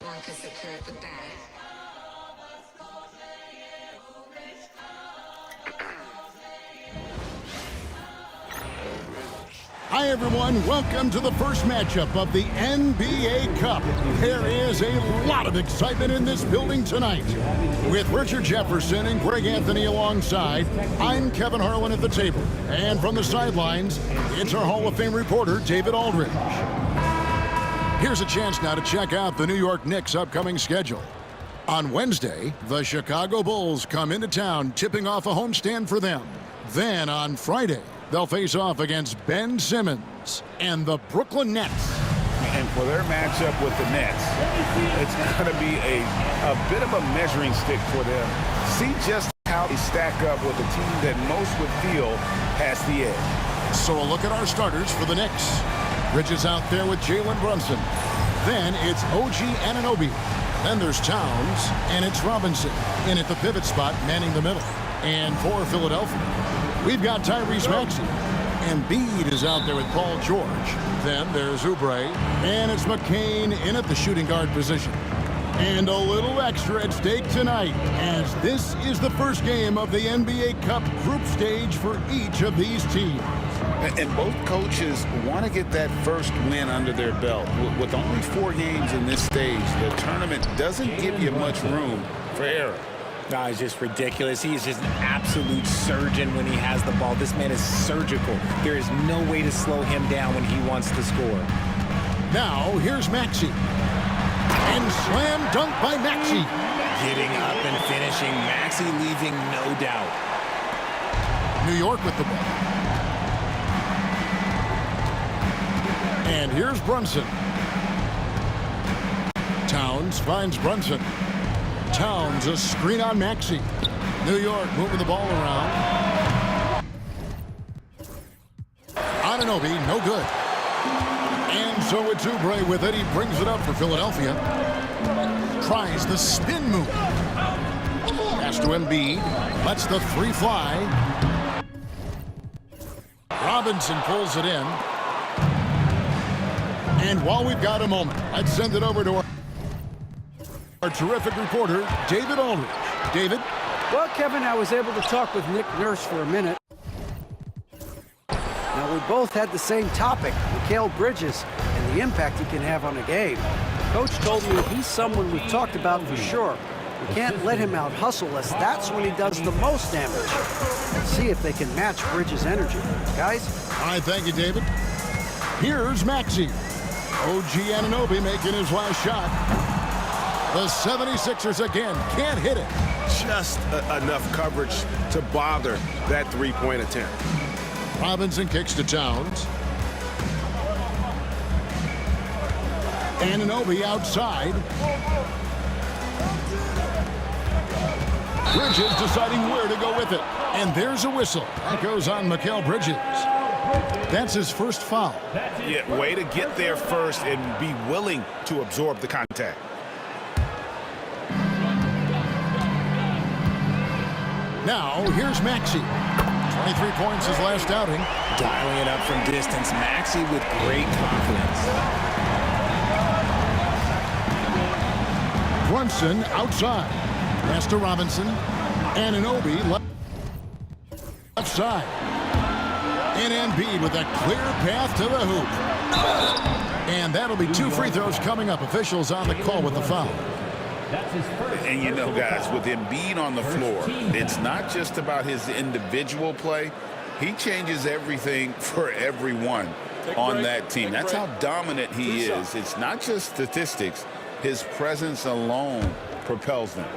Want to secure the bag. Hi, everyone. Welcome to the first matchup of the NBA Cup. There is a lot of excitement in this building tonight. With Richard Jefferson and Greg Anthony alongside, I'm Kevin Harlan at the table. And from the sidelines, it's our Hall of Fame reporter, David Aldridge. Here's a chance now to check out the New York Knicks' upcoming schedule. On Wednesday, the Chicago Bulls come into town, tipping off a homestand for them. Then on Friday, they'll face off against Ben Simmons and the Brooklyn Nets. And for their matchup with the Nets, it's going to be a bit of a measuring stick for them. See just how they stack up with a team that most would feel has the edge. So a look at our starters for the Knicks. Bridges out there with Jalen Brunson. Then it's OG Anunoby. Then there's Towns, and it's Robinson in at the pivot spot, manning the middle. And for Philadelphia, we've got Tyrese Maxey. Embiid is out there with Paul George. Then there's Oubre, and it's McCain in at the shooting guard position. And a little extra at stake tonight, as this is the first game of the NBA Cup group stage for each of these teams. And both coaches want to get that first win under their belt. With only 4 games in this stage, the tournament doesn't give you much room for error. No, it's just ridiculous. He is just an absolute surgeon when he has the ball. This man is surgical. There is no way to slow him down when he wants to score. Now, here's Maxey. And slam dunk by Maxey. Getting up and finishing. Maxey leaving no doubt. New York with the ball. And here's Brunson. Towns finds Brunson. Towns, a screen on Maxey. New York moving the ball around. Anunoby, no good. And so it's Oubre with it. He brings it up for Philadelphia. Tries the spin move. Pass to Embiid. Lets the three fly. Robinson pulls it in. And while we've got a moment, let's send it over to our terrific reporter, David Aldridge. David? Well, Kevin, I was able to talk with Nick Nurse for a minute. Now, we both had the same topic, Mikal Bridges, and the impact he can have on a game. Coach told me he's someone we've talked about for sure. We can't let him out-hustle us. That's when he does the most damage. Let's see if they can match Bridges' energy. Guys? All right, thank you, David. Here's Maxey. OG Anunoby making his last shot. The 76ers again can't hit it. Just enough coverage to bother that three-point attempt. Robinson kicks to Towns. Anunoby outside. Bridges deciding where to go with it. And there's a whistle. That goes on Mikal Bridges. That's his first foul. Yeah, way to get there first and be willing to absorb the contact. Now, here's Maxey. 23 points his last outing. Dialing it up from distance. Maxey with great confidence. Brunson outside. Pass to Robinson. Anunoby left side. And Embiid with a clear path to the hoop. And that'll be 2 free throws coming up. Officials on the call with the foul. And you know, guys, with Embiid on the floor, it's not just about his individual play. He changes everything for everyone on that team. That's how dominant he is. It's not just statistics. His presence alone propels them.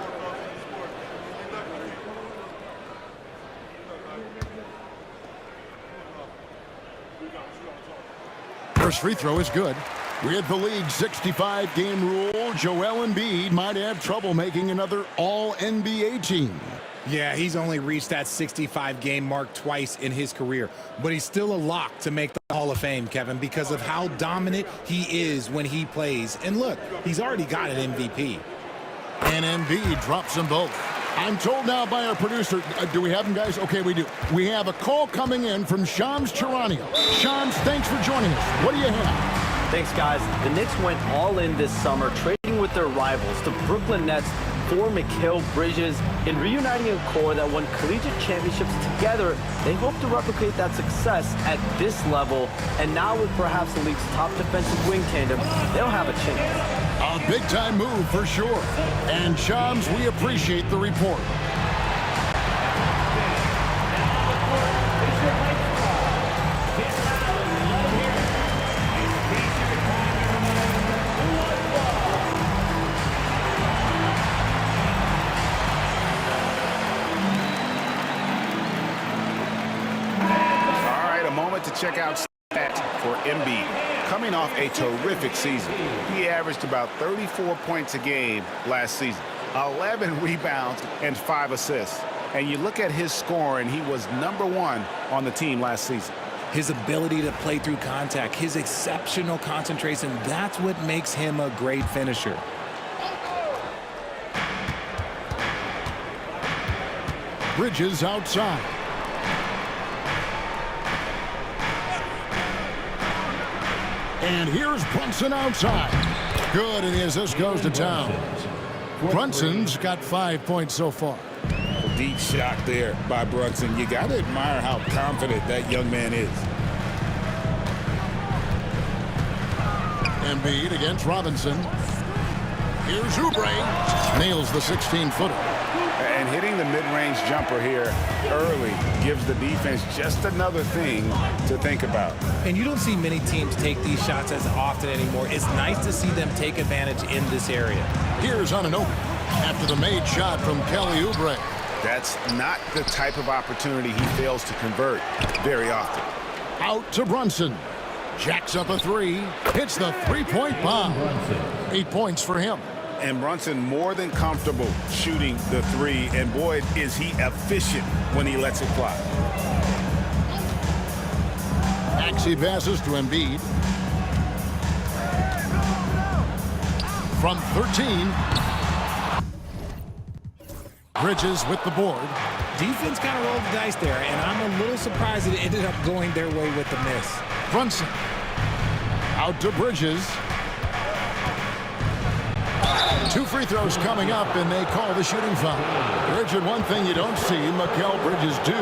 First free throw is good. With the league's 65-game rule, Joel Embiid might have trouble making another All-NBA team. Yeah, he's only reached that 65-game mark twice in his career, but he's still a lock to make the Hall of Fame, Kevin, because of how dominant he is when he plays. And look, he's already got an MVP. And Embiid drops them both. I'm told now by our producer, do we have him, guys? Okay, we do. We have a call coming in from Shams Charania. Shams, thanks for joining us. What do you have? Thanks, guys. The Knicks went all in this summer, trading with with their rivals, the Brooklyn Nets, for Mikal Bridges in reuniting a core that won collegiate championships together. They hope to replicate that success at this level, and now with perhaps the league's top defensive wing tandem, they'll have a chance. A big-time move for sure. And Shams, we appreciate the report. To check out stats for Embiid. Coming off a terrific season, he averaged about 34 points a game last season, 11 rebounds, and 5 assists. And you look at his scoring, he was #1 on the team last season. His ability to play through contact, his exceptional concentration, that's what makes him a great finisher. Bridges outside. And here's Brunson outside. Good, and the assist goes to town. Brunson's got 5 points so far. Deep shot there by Brunson. You got to admire how confident that young man is. Embiid against Robinson. Here's Oubre. Nails the 16-footer. And hitting the mid-range jumper here early gives the defense just another thing to think about. And you don't see many teams take these shots as often anymore. It's nice to see them take advantage in this area. Here's Anunoby after the made shot from Kelly Oubre. That's not the type of opportunity he fails to convert very often. Out to Brunson. Jacks up a three. Hits the three-point bomb. 8 points for him. And Brunson more than comfortable shooting the three. And boy, is he efficient when he lets it fly. Maxey passes to Embiid. From 13. Bridges with the board. Defense kind of rolled the dice there, and I'm a little surprised it ended up going their way with the miss. Brunson. Out to Bridges. 2 free throws coming up, and they call the shooting foul. Richard, one thing you don't see Mikal Bridges do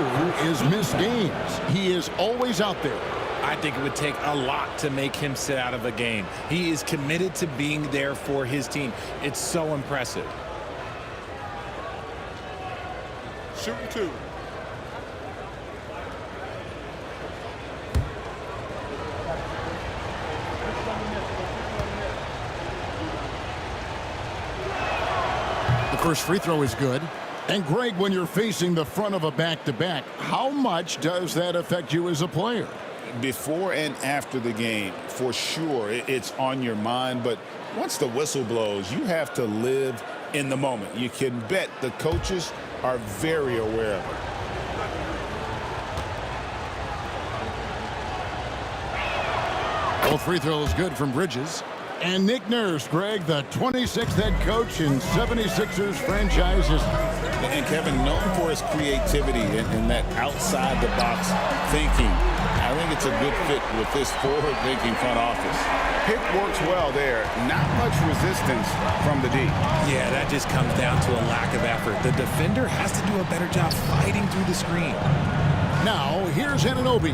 is miss games. He is always out there. I think it would take a lot to make him sit out of a game. He is committed to being there for his team. It's so impressive. Shooting 2. First free throw is good. And Greg, when you're facing the front of a back-to-back, how much does that affect you as a player? Before and after the game, for sure, it's on your mind. But once the whistle blows, you have to live in the moment. You can bet the coaches are very aware of it. Both free throws good from Bridges. And Nick Nurse, Greg, the 26th head coach in 76ers franchise history. And Kevin, known for his creativity and that outside-the-box thinking, I think it's a good fit with this forward-thinking front office. Pick works well there. Not much resistance from the D. Yeah, that just comes down to a lack of effort. The defender has to do a better job fighting through the screen. Now, here's Anunoby.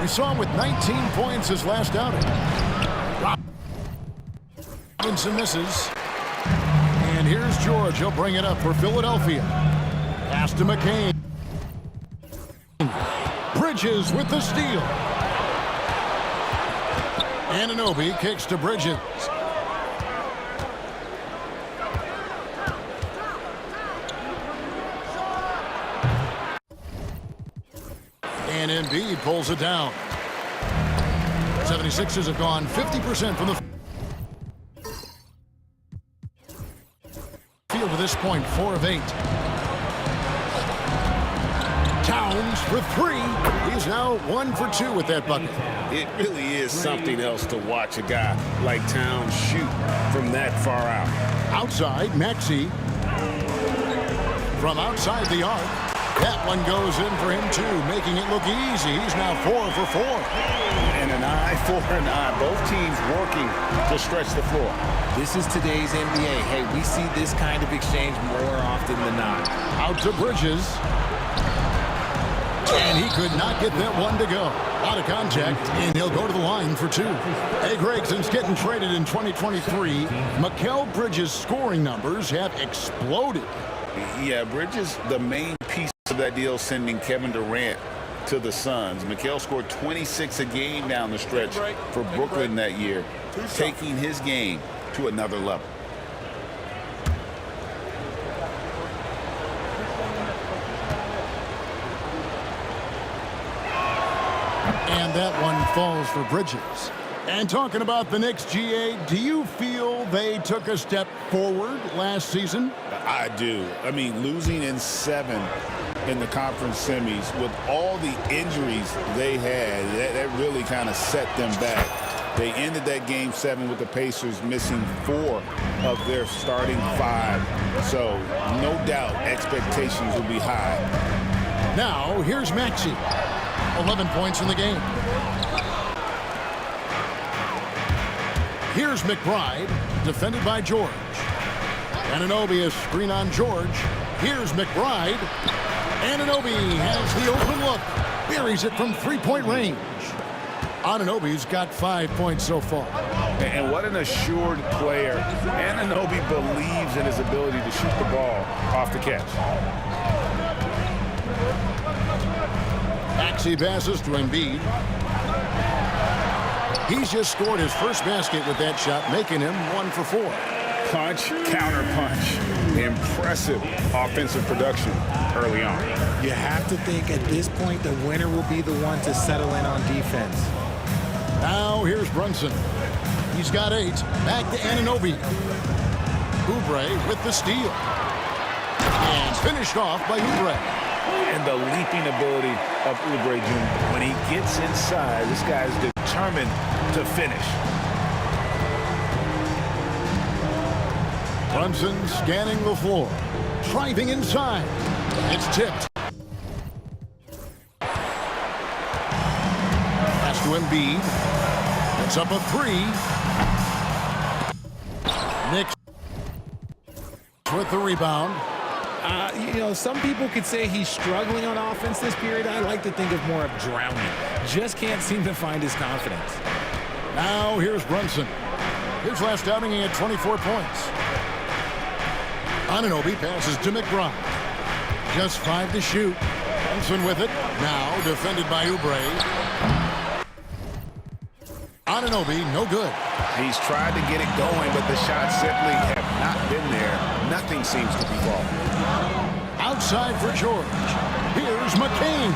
We saw him with 19 points his last outing. Robinson misses. And here's George. He'll bring it up for Philadelphia. Pass to McCain. Bridges with the steal. Anunoby kicks to Bridges. And Embiid pulls it down. 76ers have gone 50% from the field to this point, 4 of 8. Towns for 3. He's now 1 for 2 with that bucket. It really is something else to watch a guy like Towns shoot from that far out. Outside, Maxey. From outside the arc. That one goes in for him, too, making it look easy. He's now 4 for 4. And an eye high 4-9. Both teams working to stretch the floor. This is today's NBA. Hey, we see this kind of exchange more often than not. Out to Bridges. And he could not get that one to go. Out of contact, and he'll go to the line for two. Hey, Greg, since getting traded in 2023, Mikal Bridges' scoring numbers have exploded. Yeah, Bridges, the main piece of that deal, sending Kevin Durant to the Suns. Mikal scored 26 a game down the stretch for Brooklyn that year, taking his game to another level. And that one falls for Bridges. And talking about the Knicks, GA, do you feel they took a step forward last season? I do. I mean, losing in 7 in the conference semis with all the injuries they had, that really kind of set them back. They ended that game 7 with the Pacers missing 4 of their starting 5. So no doubt expectations will be high. Now, here's Maxey. 11 points in the game. Here's McBride, defended by George. Anunoby, a screen on George. Here's McBride. Anunoby has the open look. Buries it from three-point range. Anunoby's got 5 points so far. And what an assured player. Anunoby believes in his ability to shoot the ball off the catch. Maxey passes to Embiid. He's just scored his first basket with that shot, making him 1 for 4. Punch, counter punch. Impressive offensive production early on. You have to think at this point the winner will be the one to settle in on defense. Now here's Brunson. He's got 8. Back to Anunoby. Oubre with the steal. And finished off by Oubre. And the leaping ability of Oubre Jr. When he gets inside, this guy's determined to finish. Brunson scanning the floor. Driving inside. It's tipped. Pass to Embiid. It's up a 3. Knicks with the rebound. You know, some people could say he's struggling on offense this period. I like to think of more of drowning. Just can't seem to find his confidence. Now here's Brunson. His last outing, he had 24 points. Anunoby passes to McBride. Just 5 to shoot. Brunson with it. Now defended by Oubre. Anunoby, no good. He's tried to get it going, but the shots simply have not been there. Nothing seems to be falling. Outside for George. Here's McCain.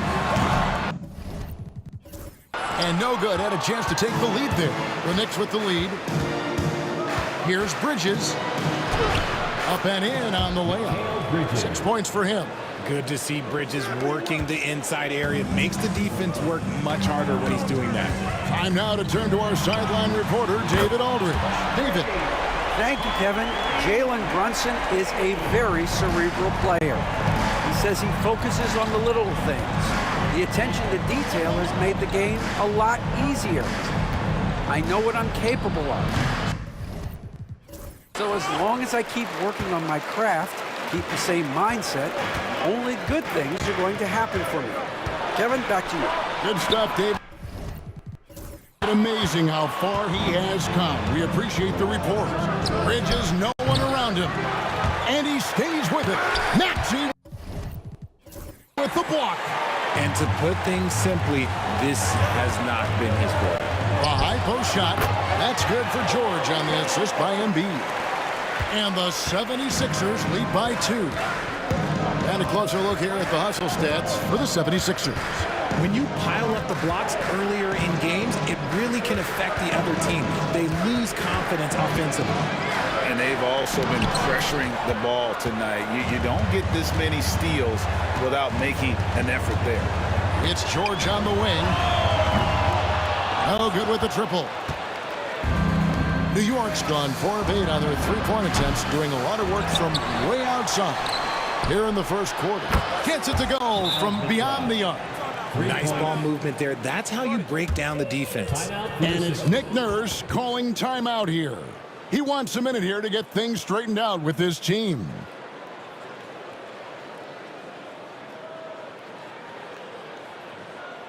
And no good. Had a chance to take the lead there. The Knicks with the lead. Here's Bridges. Up and in on the layup. 6 points for him. Good to see Bridges working the inside area. Makes the defense work much harder when he's doing that. Time now to turn to our sideline reporter, David Aldridge. David. Thank you, Kevin. Jalen Brunson is a very cerebral player. He says he focuses on the little things. The attention to detail has made the game a lot easier. I know what I'm capable of. So as long as I keep working on my craft, keep the same mindset, only good things are going to happen for me. Kevin, back to you. Good stuff, David. Amazing how far he has come. We appreciate the report. Bridges, no one around him. And he stays with it. Maxey with the block. And to put things simply, this has not been his goal. A high post shot. That's good for George on the assist by Embiid. And the 76ers lead by 2. And a closer look here at the hustle stats for the 76ers. When you pile up the blocks earlier in games, it really can affect the other team. They lose confidence offensively. And they've also been pressuring the ball tonight. You don't get this many steals without making an effort there. It's George on the wing. No good with the triple. New York's gone 4 of 8 on their three-point attempts, doing a lot of work from way outside. Here in the first quarter. Gets it to go from beyond the arc. Nice ball movement there. That's how you break down the defense. And it's Nick Nurse calling timeout here. He wants a minute here to get things straightened out with his team.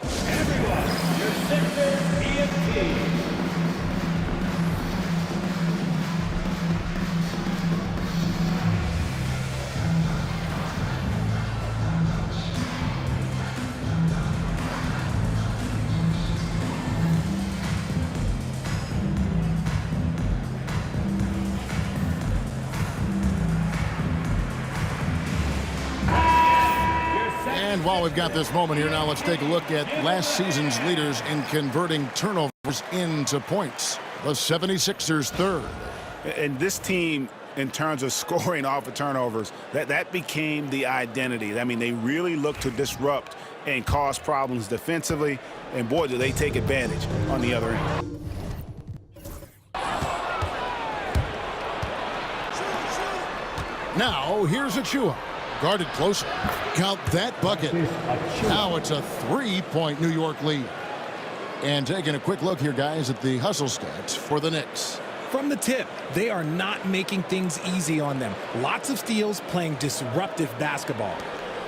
Everyone, your Sixers EMT. And while we've got this moment here, now let's take a look at last season's leaders in converting turnovers into points. The 76ers third. And this team, in terms of scoring off of turnovers, that became the identity. I mean, they really look to disrupt and cause problems defensively. And boy, do they take advantage on the other end. Now, here's Achua. Guarded closer. Count that bucket. Now it's a three-point New York lead. And taking a quick look here, guys, at the hustle stats for the Knicks. From the tip, they are not making things easy on them. Lots of steals, playing disruptive basketball.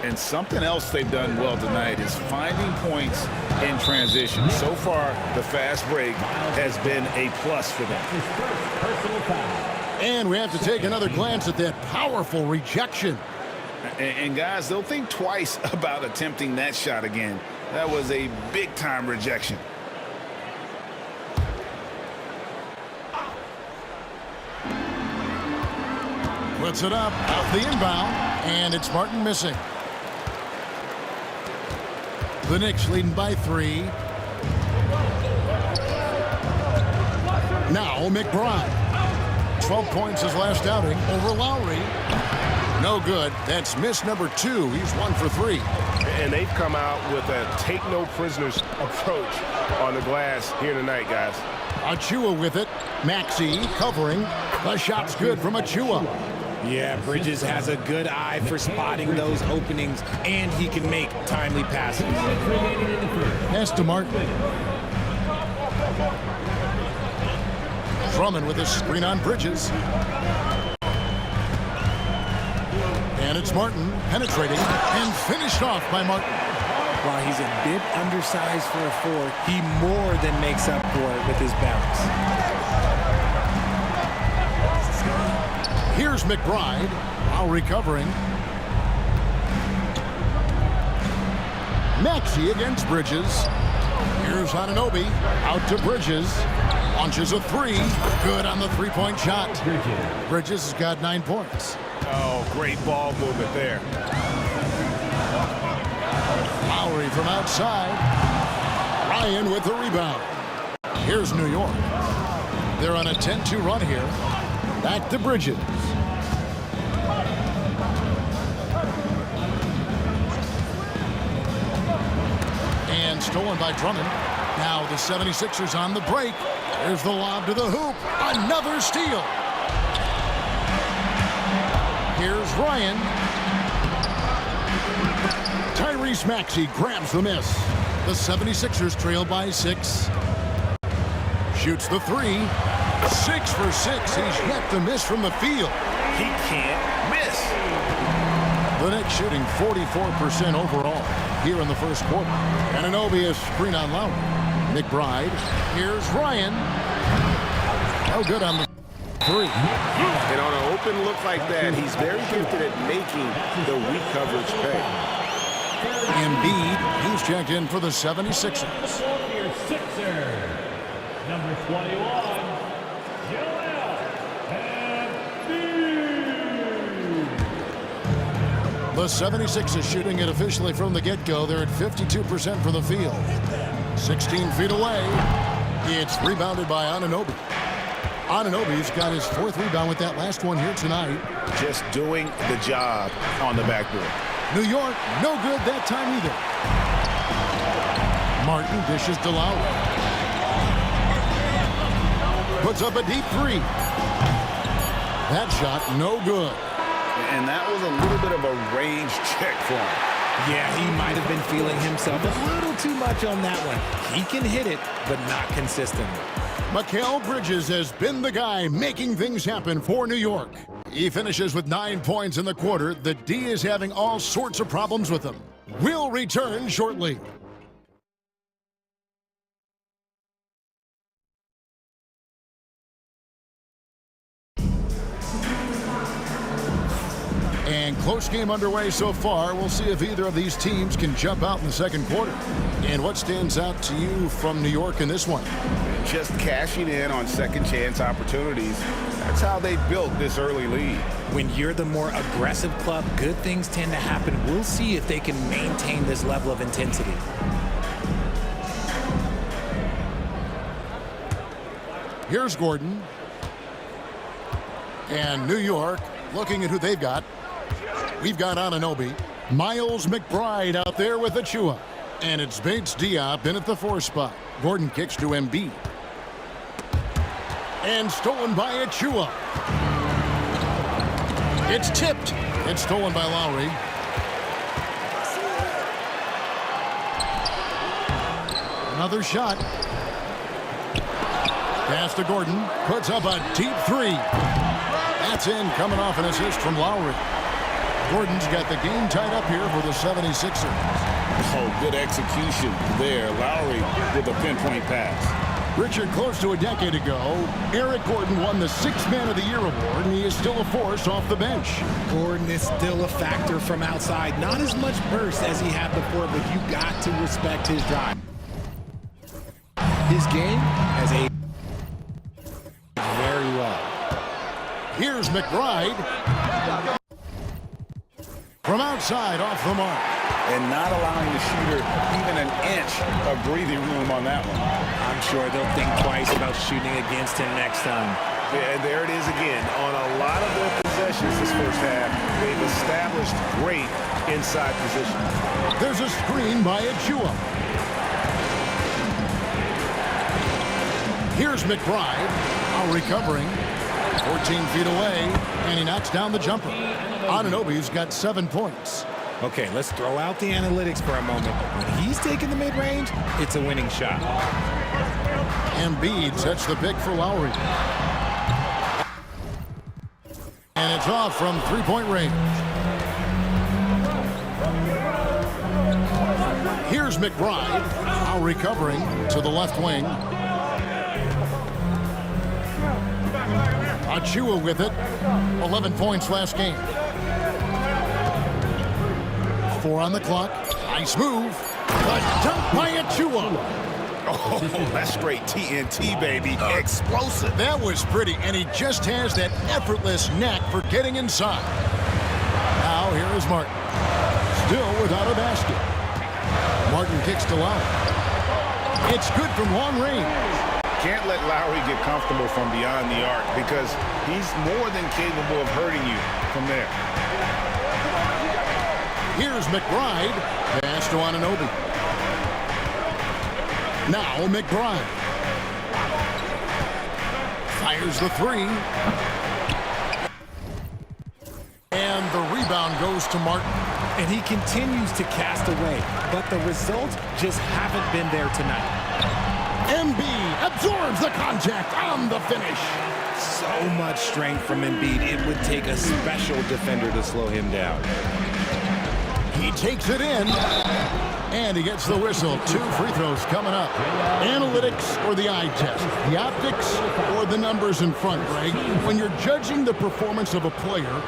And something else they've done well tonight is finding points in transition. So far, the fast break has been a plus for them. His first personal foul. And we have to take another glance at that powerful rejection. And guys, they'll think twice about attempting that shot again. That was a big-time rejection. Puts it up, out the inbound, and it's Martin missing. The Knicks leading by 3. Now McBride. 12 points his last outing over Lowry. No good. That's miss number 2. He's 1 for 3. And they've come out with a take-no-prisoners approach on the glass here tonight, guys. Achua with it. Maxey covering. The shot's good from Achua. Yeah, Bridges has a good eye for spotting those openings, and he can make timely passes. Pass to Martin. Drummond with a screen on Bridges. And it's Martin penetrating and finished off by Martin. While he's a bit undersized for a 4, he more than makes up for it with his bounce. Here's McBride, while recovering. Maxey against Bridges. Here's Anunoby, out to Bridges. Launches a 3. Good on the three-point shot. Bridges has got 9 points. Oh, great ball movement there. Lowry from outside. Ryan with the rebound. Here's New York. They're on a 10-2 run here. Back to Bridges. And stolen by Drummond. Now the 76ers on the break. There's the lob to the hoop. Another steal. Here's Ryan. Tyrese Maxey grabs the miss. The 76ers trail by 6. Shoots the 3. 6 for 6. He's yet to miss from the field. He can't miss. The Knicks shooting 44% overall here in the first quarter. Anunoby is screen on Lowry. McBride. Here's Ryan. No good on the 3. And on an open look like that, he's very gifted at making the weak coverage pay. Embiid, he's checked in for the 76ers. Your Sixer, number 21, Joel Embiid. The 76ers shooting it officially from the get-go. They're at 52% from the field. 16 feet away. It's rebounded by Anunoby. Anunoby's got his 4th rebound with that last one here tonight. Just doing the job on the backboard. New York, no good that time either. Martin dishes to Lowry. Puts up a deep 3. That shot, no good. And that was a little bit of a range check for him. Yeah, he might have been feeling himself a little too much on that one. He can hit it, but not consistently. Mikal Bridges has been the guy making things happen for New York. He finishes with 9 points in the quarter. The D is having all sorts of problems with him. We'll return shortly. And close game underway so far. We'll see if either of these teams can jump out in the second quarter. And what stands out to you from New York in this one? Just cashing in on second chance opportunities. That's how they built this early lead. When you're the more aggressive club, good things tend to happen. We'll see if they can maintain this level of intensity. Here's Gordon. And New York looking at who they've got. We've got Anunoby. Miles McBride out there with Achua. And it's Bates Diop in at the 4 spot. Gordon kicks to Embiid. And stolen by Achua. It's tipped. It's stolen by Lowry. Another shot. Pass to Gordon. Puts up a deep 3. That's in, coming off an assist from Lowry. Gordon's got the game tied up here for the 76ers. Oh, good execution there. Lowry with a pinpoint pass. Richard, close to a decade ago, Eric Gordon won the 6th Man of the Year award, and he is still a force off the bench. Gordon is still a factor from outside. Not as much burst as he had before, but you got to respect his drive. His game has aged very well. Here's McBride. From outside, off the mark. And not allowing the shooter even an inch of breathing room on that one. I'm sure they'll think twice about shooting against him next time. Yeah, and there it is again. On a lot of their possessions this first half, they've established great inside position. There's a screen by Achua. Here's McBride. Now recovering. 14 feet away, and he knocks down the jumper. Anunoby's got 7 points. Okay, let's throw out the analytics for a moment. When he's taking the mid-range, it's a winning shot. Embiid sets the pick for Lowry. And it's off from 3-point range. Here's McBride, now recovering to the left wing. Achua with it. 11 points last game. 4 on the clock. Nice move. The dunk by Achua. Oh, that's straight TNT, baby. Explosive. That was pretty, and he just has that effortless knack for getting inside. Now here is Martin. Still without a basket. Martin kicks to Lowry. It's good from long range. Can't let Lowry get comfortable from beyond the arc because he's more than capable of hurting you from there. Here's McBride. Pass to Anunoby. Now McBride. Fires the 3. And the rebound goes to Martin. And he continues to cast away, but the results just haven't been there tonight. Embiid absorbs the contact on the finish. So much strength from Embiid. It would take a special defender to slow him down. He takes it in, and he gets the whistle. 2 free throws coming up. Analytics or the eye test? The optics or the numbers in front, Greg? When you're judging the performance of a player,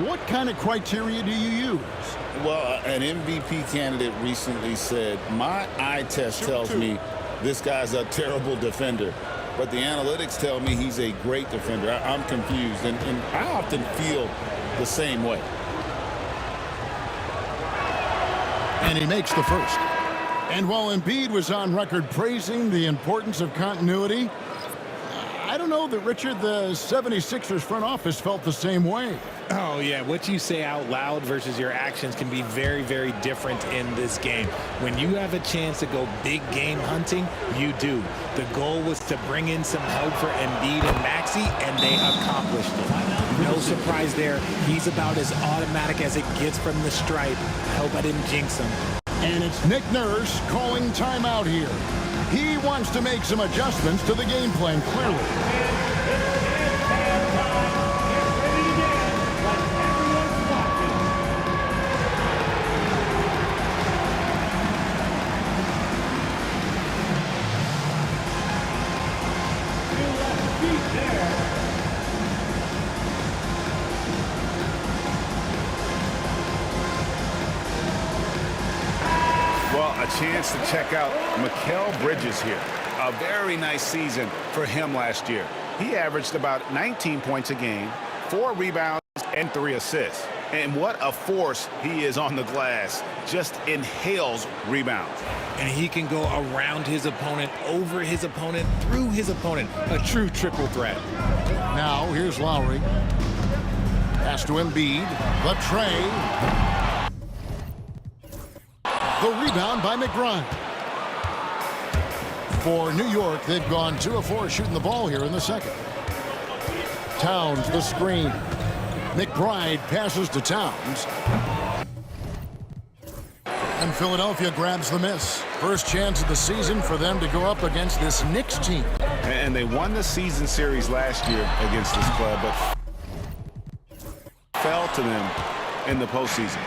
what kind of criteria do you use? Well, an MVP candidate recently said, my eye test tells me this guy's a terrible defender, but the analytics tell me he's a great defender. I'm confused, and I often feel the same way. And he makes the first. And while Embiid was on record praising the importance of continuity, I don't know that, Richard, the 76ers front office felt the same way. Oh, yeah. What you say out loud versus your actions can be very, very different in this game. When you have a chance to go big game hunting, you do. The goal was to bring in some help for Embiid and Maxey, and they accomplished it. No surprise there. He's about as automatic as it gets from the stripe. I hope I didn't jinx him. And it's Nick Nurse calling timeout here. He wants to make some adjustments to the game plan, clearly. Well, a chance to check out Mikal Bridges here. A very nice season for him last year. He averaged about 19 points a game, 4 rebounds, and 3 assists. And what a force he is on the glass. Just inhales rebounds. And he can go around his opponent, over his opponent, through his opponent. A true triple threat. Now, here's Lowry. Pass to Embiid. The tray. The rebound by McBride. For New York, they've gone 2 of 4 shooting the ball here in the second. Towns, the screen. McBride passes to Towns. And Philadelphia grabs the miss. First chance of the season for them to go up against this Knicks team. And they won the season series last year against this club, but fell to them in the postseason.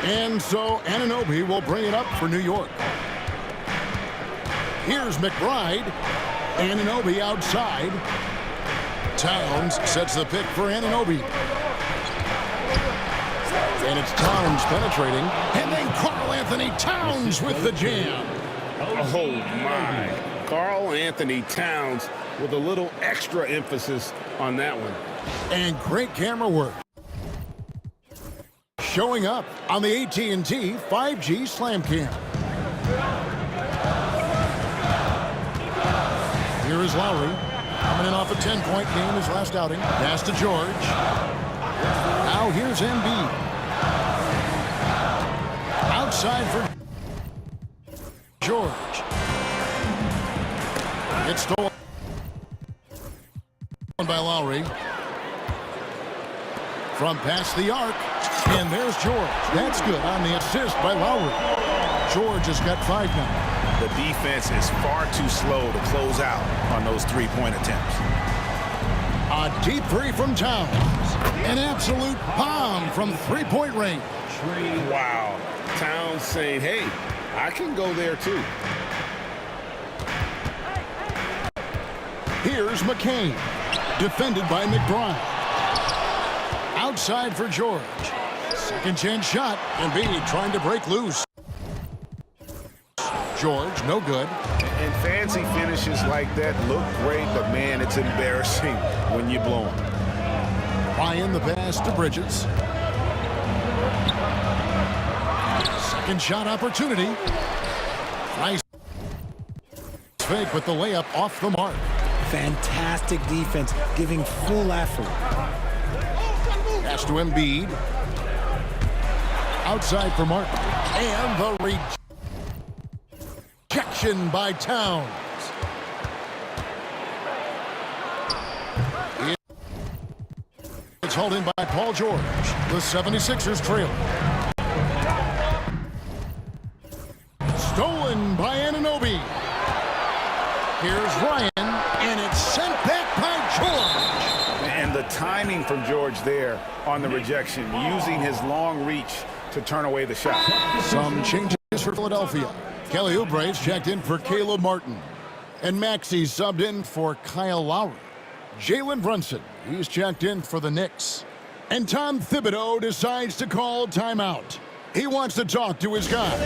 And so Anunoby will bring it up for New York. Here's McBride. Anunoby outside. Towns sets the pick for Anunoby. And it's Towns penetrating. And then Karl Anthony Towns with the jam. Oh, my. Karl Anthony Towns with a little extra emphasis on that one. And great camera work. Showing up on the AT&T 5G Slam Cam. Here is Lowry. Coming in off a 10-point game his last outing. Pass to George. Now here's Embiid. Outside for George. It's stolen by Lowry. From past the arc. And there's George. That's good on the assist by Lowry. George has got 5 now. The defense is far too slow to close out on those 3-point attempts. A deep 3 from Towns. An absolute bomb from 3-point range. Wow. Towns saying, hey, I can go there too. Here's McCain. Defended by McBride. Outside for George. Second chance shot. Embiid trying to break loose. George, no good. And fancy finishes like that look great, but man, it's embarrassing when you blow them. Ryan the pass to Bridges. Second shot opportunity. Nice fake with the layup off the mark. Fantastic defense, giving full effort. Pass to Embiid. Outside for Martin. And the rejection by Towns. It's hauled in by Paul George. The 76ers trail. Stolen by Anunoby. Here's Ryan, and it's sent back by George. And the timing from George there on the rejection, using his long reach to turn away the shot. Some changes for Philadelphia. Kelly Oubre's checked in for Caleb Martin. And Maxey subbed in for Kyle Lowry. Jalen Brunson, he's checked in for the Knicks. And Tom Thibodeau decides to call timeout. He wants to talk to his guy.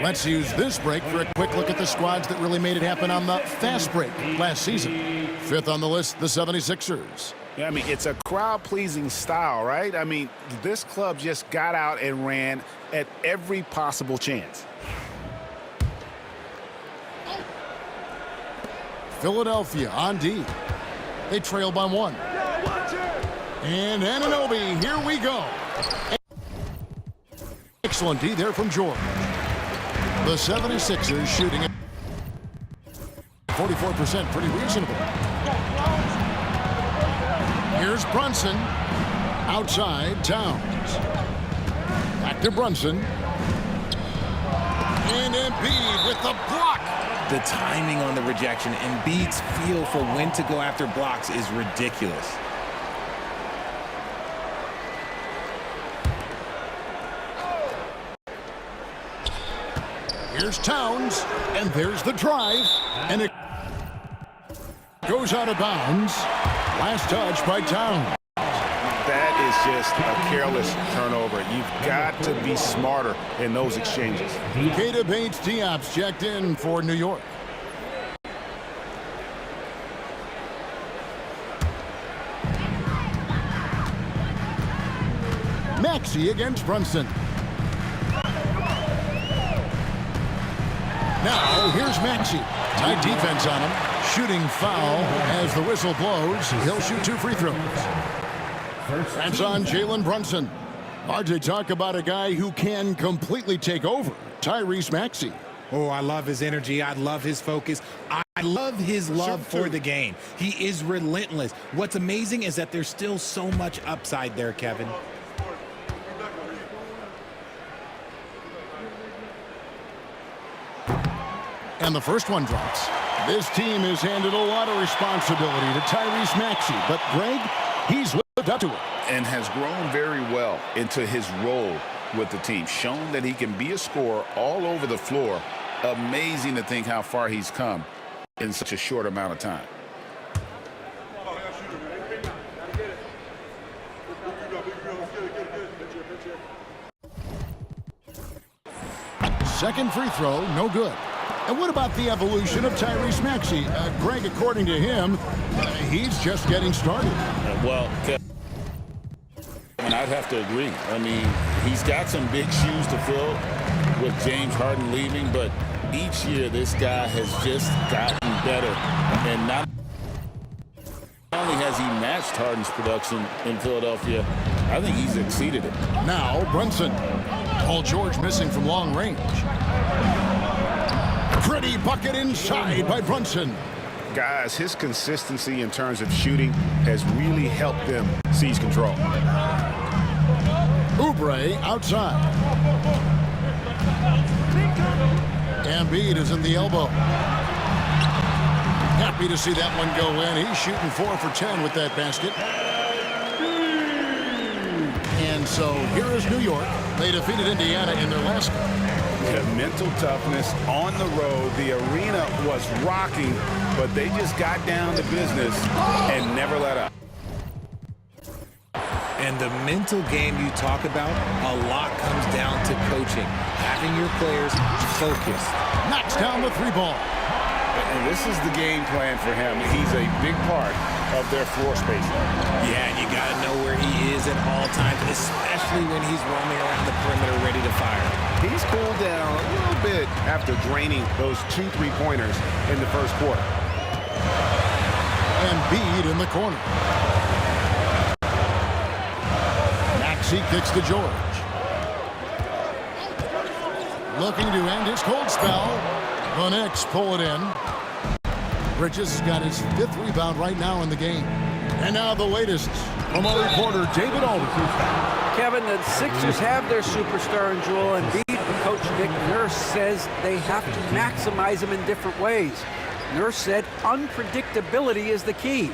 Let's use this break for a quick look at the squads that really made it happen on the fast break last season. Fifth on the list, the 76ers. Yeah, I mean, it's a crowd-pleasing style, right? I mean, this club just got out and ran at every possible chance. Philadelphia on D. They trail by 1. And Anunoby, here we go. Excellent D there from George. The 76ers shooting at 44%, pretty reasonable. Here's Brunson. Outside, Towns. Back to Brunson. And Embiid with the block. The timing on the rejection, Embiid's feel for when to go after blocks is ridiculous. Here's Towns, and there's the drive, and it goes out of bounds. Last touch by Towns. That is just a careless turnover. You've got to be smarter in those exchanges. Keita Bates-Diop's checked in for New York. Maxey against Brunson. Now, here's Maxey. Tight defense on him. Shooting foul as the whistle blows. He'll shoot 2 free throws. That's on Jalen Brunson. Hard to talk about a guy who can completely take over. Tyrese Maxey. Oh, I love his energy. I love his focus. I love his love for the game. He is relentless. What's amazing is that there's still so much upside there, Kevin. And the first one drops. This team has handed a lot of responsibility to Tyrese Maxey, but Greg, he's lived up to it. And has grown very well into his role with the team. Shown that he can be a scorer all over the floor. Amazing to think how far he's come in such a short amount of time. Second free throw, no good. And what about the evolution of Tyrese Maxey? Greg, according to him, he's just getting started. Well, I'd have to agree. I mean, he's got some big shoes to fill with James Harden leaving, but each year this guy has just gotten better. And not only has he matched Harden's production in Philadelphia, I think he's exceeded it. Now, Brunson. Paul George missing from long range. Pretty bucket inside by Brunson. Guys, his consistency in terms of shooting has really helped them seize control. Oubre outside. Embiid is in the elbow. Happy to see that one go in. He's shooting 4 for 10 with that basket. And so here is New York. They defeated Indiana in their last game. The mental toughness on the road. The arena was rocking, but they just got down to business and never let up. And the mental game you talk about, a lot comes down to coaching, having your players focused. Knocks down the 3-ball. And this is the game plan for him. He's a big part of their floor spacing. Yeah, and you got to know where he is at all times, especially when he's roaming around the perimeter ready to fire. He's cooled down a little bit after draining those 2 3-pointers in the first quarter. Embiid in the corner. Maxey kicks to George. Looking to end his cold spell. The Knicks pull it in. Bridges has got his 5th rebound right now in the game. And now the latest from our reporter, David Aldridge. Kevin, the Sixers have their superstar in Joel Embiid, but Coach Nick Nurse says they have to maximize him in different ways. Nurse said unpredictability is the key.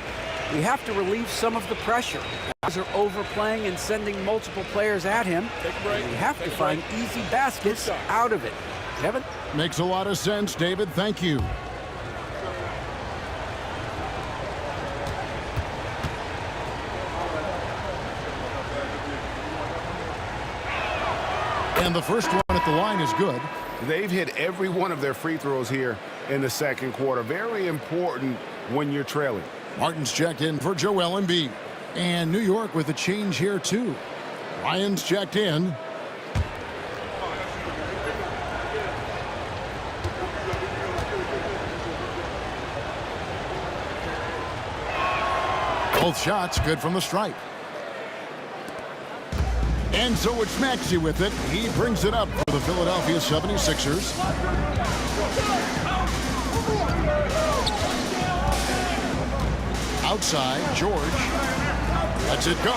We have to relieve some of the pressure. Guys are overplaying and sending multiple players at him. We have to find easy baskets out of it. Kevin? Makes a lot of sense, David. Thank you. And the first one at the line is good. They've hit every one of their free throws here in the second quarter. Very important when you're trailing. Martin's checked in for Joel Embiid. And New York with a change here, too. Ryan's checked in. Both shots good from the stripe. And so it's Maxey with it. He brings it up for the Philadelphia 76ers. Outside, George. Lets it go.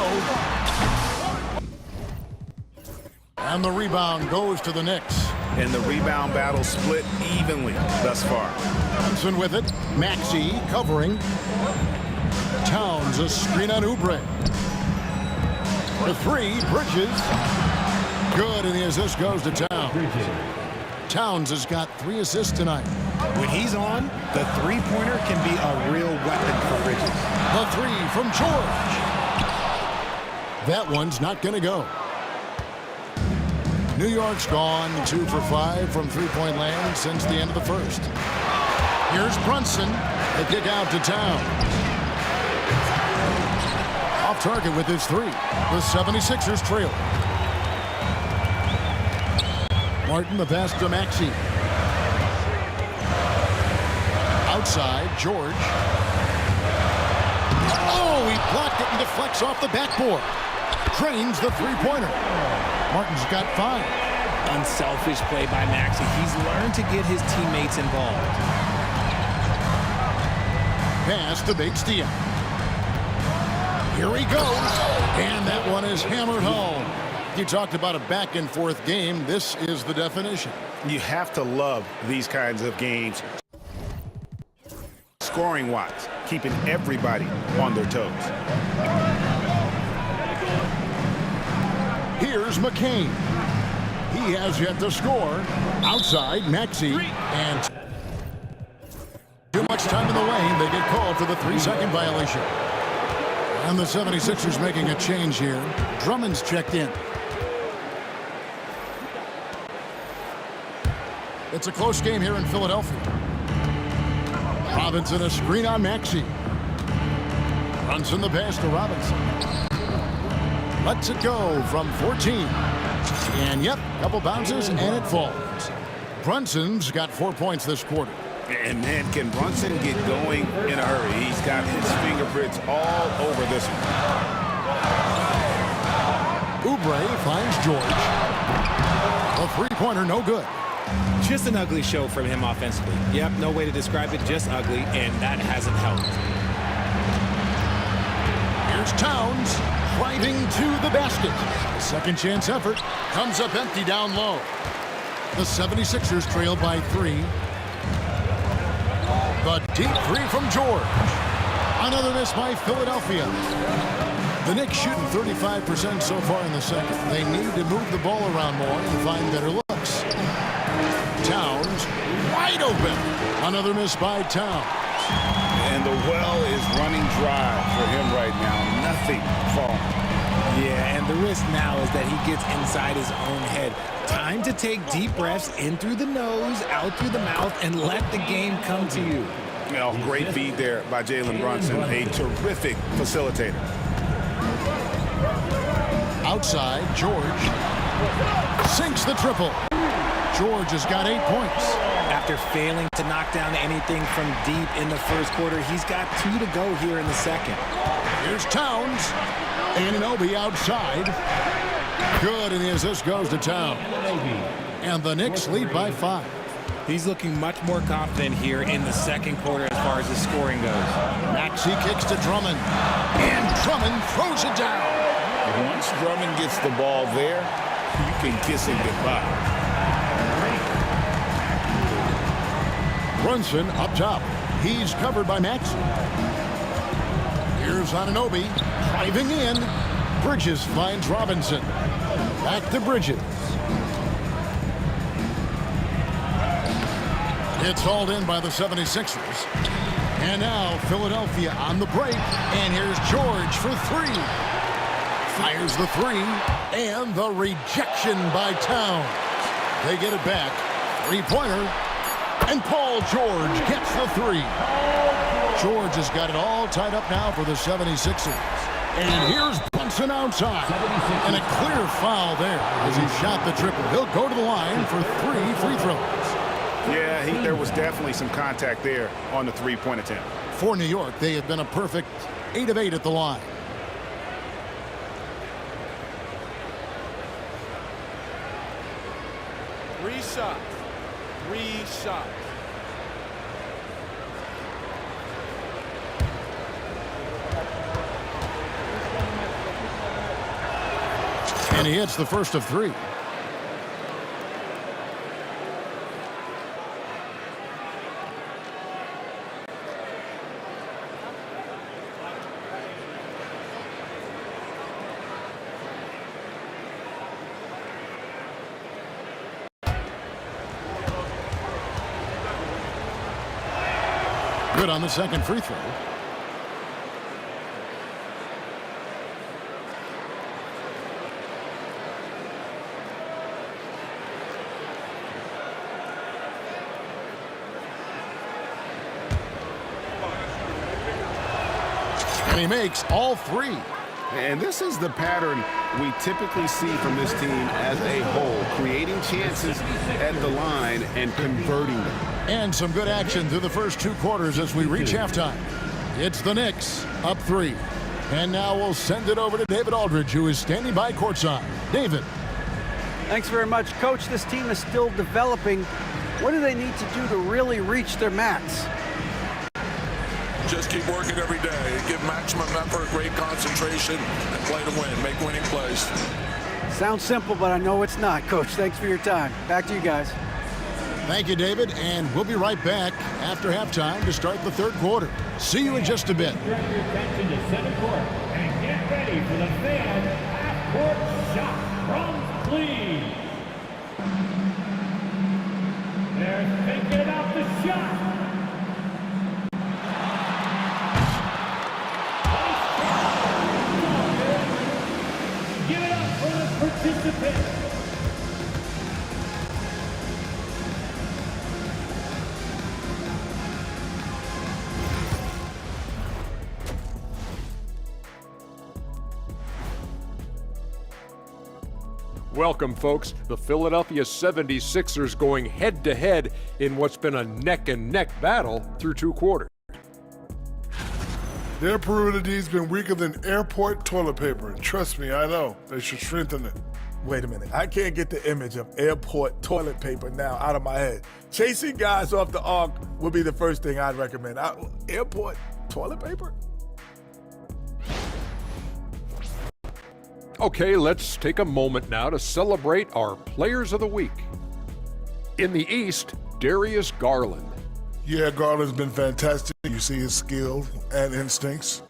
And the rebound goes to the Knicks. And the rebound battle split evenly thus far. Brunson with it. Maxey covering. Towns a screen on Oubre. For three, Bridges. Good, and the assist goes to Towns. Towns has got 3 assists tonight. When he's on, the three-pointer can be a real weapon for Bridges. The 3 from George. That one's not going to go. New York's gone 2 for 5 from three-point land since the end of the first. Here's Brunson. They kick out to Towns. Off target with his 3. The 76ers trail. Martin the pass to Maxey. Outside, George. Oh, he blocked it and deflects off the backboard. Drains the three-pointer. Martin's got 5. Unselfish play by Maxey. He's learned to get his teammates involved. Pass to Bates-Diop. Here he goes. And that one is hammered home. You talked about a back-and-forth game. This is the definition. You have to love these kinds of games. Scoring-wise, keeping everybody on their toes. Here's McCain. He has yet to score. Outside, Maxey. And too much time in the lane. They get called for the 3-second violation. And the 76ers making a change here. Drummond's checked in. It's a close game here in Philadelphia. Robinson a screen on Maxey. Brunson the pass to Robinson. Lets it go from 14. And yep, couple bounces and it falls. Brunson's got 4 points this quarter. And man, can Brunson get going in a hurry? He's got his fingerprints all over this one. Oubre finds George. A three-pointer, no good. Just an ugly show from him offensively. Yep, no way to describe it, just ugly, and that hasn't helped. Here's Towns driving to the basket. A second chance effort comes up empty down low. The 76ers trail by 3. The deep 3 from George. Another miss by Philadelphia. The Knicks shooting 35% so far in the second. They need to move the ball around more and find better looks. Towns wide open. Another miss by Towns. And the well is running dry for him right now. Nothing falling. Yeah, and the risk now is that he gets inside his own head. Time to take deep breaths in through the nose, out through the mouth, and let the game come to you. Great feed there by Jalen Brunson, a terrific facilitator. Outside, George sinks the triple. George has got 8 points. After failing to knock down anything from deep in the first quarter, he's got 2 to go here in the second. Here's Towns. Anunoby outside. Good, and the assist goes to Towns. And the Knicks lead by 5. He's looking much more confident here in the second quarter as far as the scoring goes. Maxey kicks to Drummond. And Drummond throws it down. Once Drummond gets the ball there, you can kiss him goodbye. Brunson up top. He's covered by Maxey. Here's Anunoby driving in. Bridges finds Robinson. Back to Bridges. It's hauled in by the 76ers. And now Philadelphia on the break. And here's George for 3. Fires the 3. And the rejection by Towns. They get it back. 3-pointer. And Paul George gets the 3. George has got it all tied up now for the 76ers. And here's Brunson outside. And a clear foul there as he shot the triple. He'll go to the line for 3 free throws. Yeah, there was definitely some contact there on the three-point attempt. For New York, they have been a perfect 8 of 8 at the line. Three shots. And he hits the first of 3. Good on the second free throw. And he makes all 3. And this is the pattern we typically see from this team as a whole, creating chances at the line and converting them. And some good action through the first 2 quarters as we reach halftime. It's the Knicks up 3. And now we'll send it over to David Aldridge, who is standing by courtside. David. Thanks very much, Coach. This team is still developing. What do they need to do to really reach their max? Just keep working every day. Give maximum effort, great concentration, and play to win. Make winning plays. Sounds simple, but I know it's not, Coach. Thanks for your time. Back to you guys. Thank you, David, and we'll be right back after halftime to start the third quarter. See you in just a bit. Turn your attention to center court and get ready for the fan half-court shot from Cleveland. They're thinking about the shot. Give it up for the participants. Welcome, folks. The Philadelphia 76ers going head-to-head in what's been a neck-and-neck battle through 2 quarters. Their perimeter D's been weaker than airport toilet paper. And trust me, I know. They should strengthen it. Wait a minute. I can't get the image of airport toilet paper now out of my head. Chasing guys off the arc would be the first thing I'd recommend. Airport toilet paper? Okay, let's take a moment now to celebrate our Players of the Week. In the East, Darius Garland. Yeah, Garland's been fantastic. You see his skill and instincts,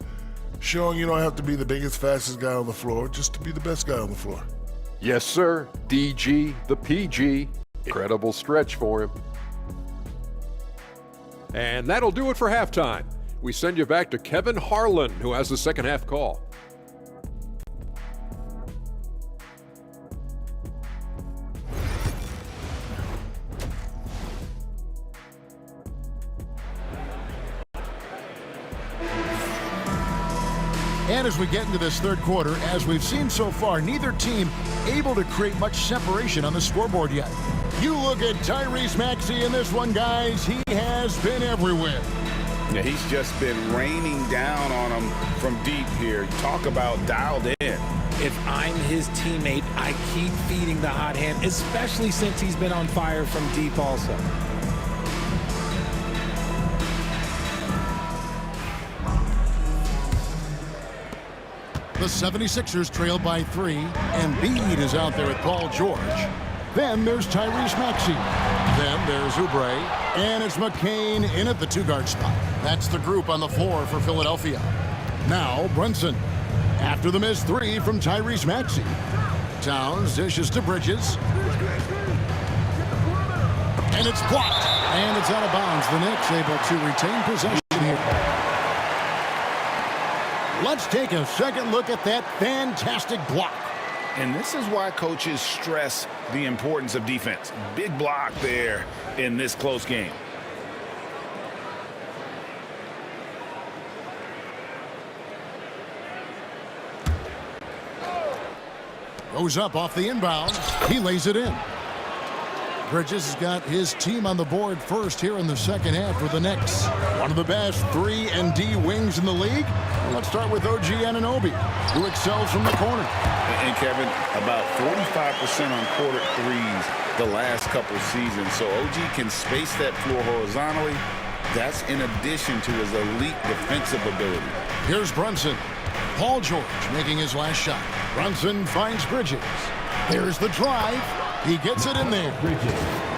showing you don't have to be the biggest, fastest guy on the floor, just to be the best guy on the floor. Yes, sir. DG, the PG. Incredible stretch for him. And that'll do it for halftime. We send you back to Kevin Harlan, who has the second half call. And as we get into this third quarter, as we've seen so far, neither team able to create much separation on the scoreboard yet. You look at Tyrese Maxey in this one, guys. He has been everywhere. Yeah, he's just been raining down on him from deep here. Talk about dialed in. If I'm his teammate, I keep feeding the hot hand, especially since he's been on fire from deep also. The 76ers trail by 3, and Embiid is out there with Paul George. Then there's Tyrese Maxey. Then there's Oubre, and it's McCain in at the 2-guard spot. That's the group on the floor for Philadelphia. Now Brunson. After the missed 3 from Tyrese Maxey. Towns dishes to Bridges. And it's blocked. And it's out of bounds. The Knicks able to retain possession here. Let's take a second look at that fantastic block. And this is why coaches stress the importance of defense. Big block there in this close game. Goes up off the inbound. He lays it in. Bridges has got his team on the board first here in the second half for the Knicks. One of the best 3-and-D wings in the league. Well, let's start with OG Anunoby, who excels from the corner. And Kevin, about 45% on quarter threes the last couple seasons. So OG can space that floor horizontally. That's in addition to his elite defensive ability. Here's Brunson. Paul George making his last shot. Brunson finds Bridges. There's the drive. He gets it in there.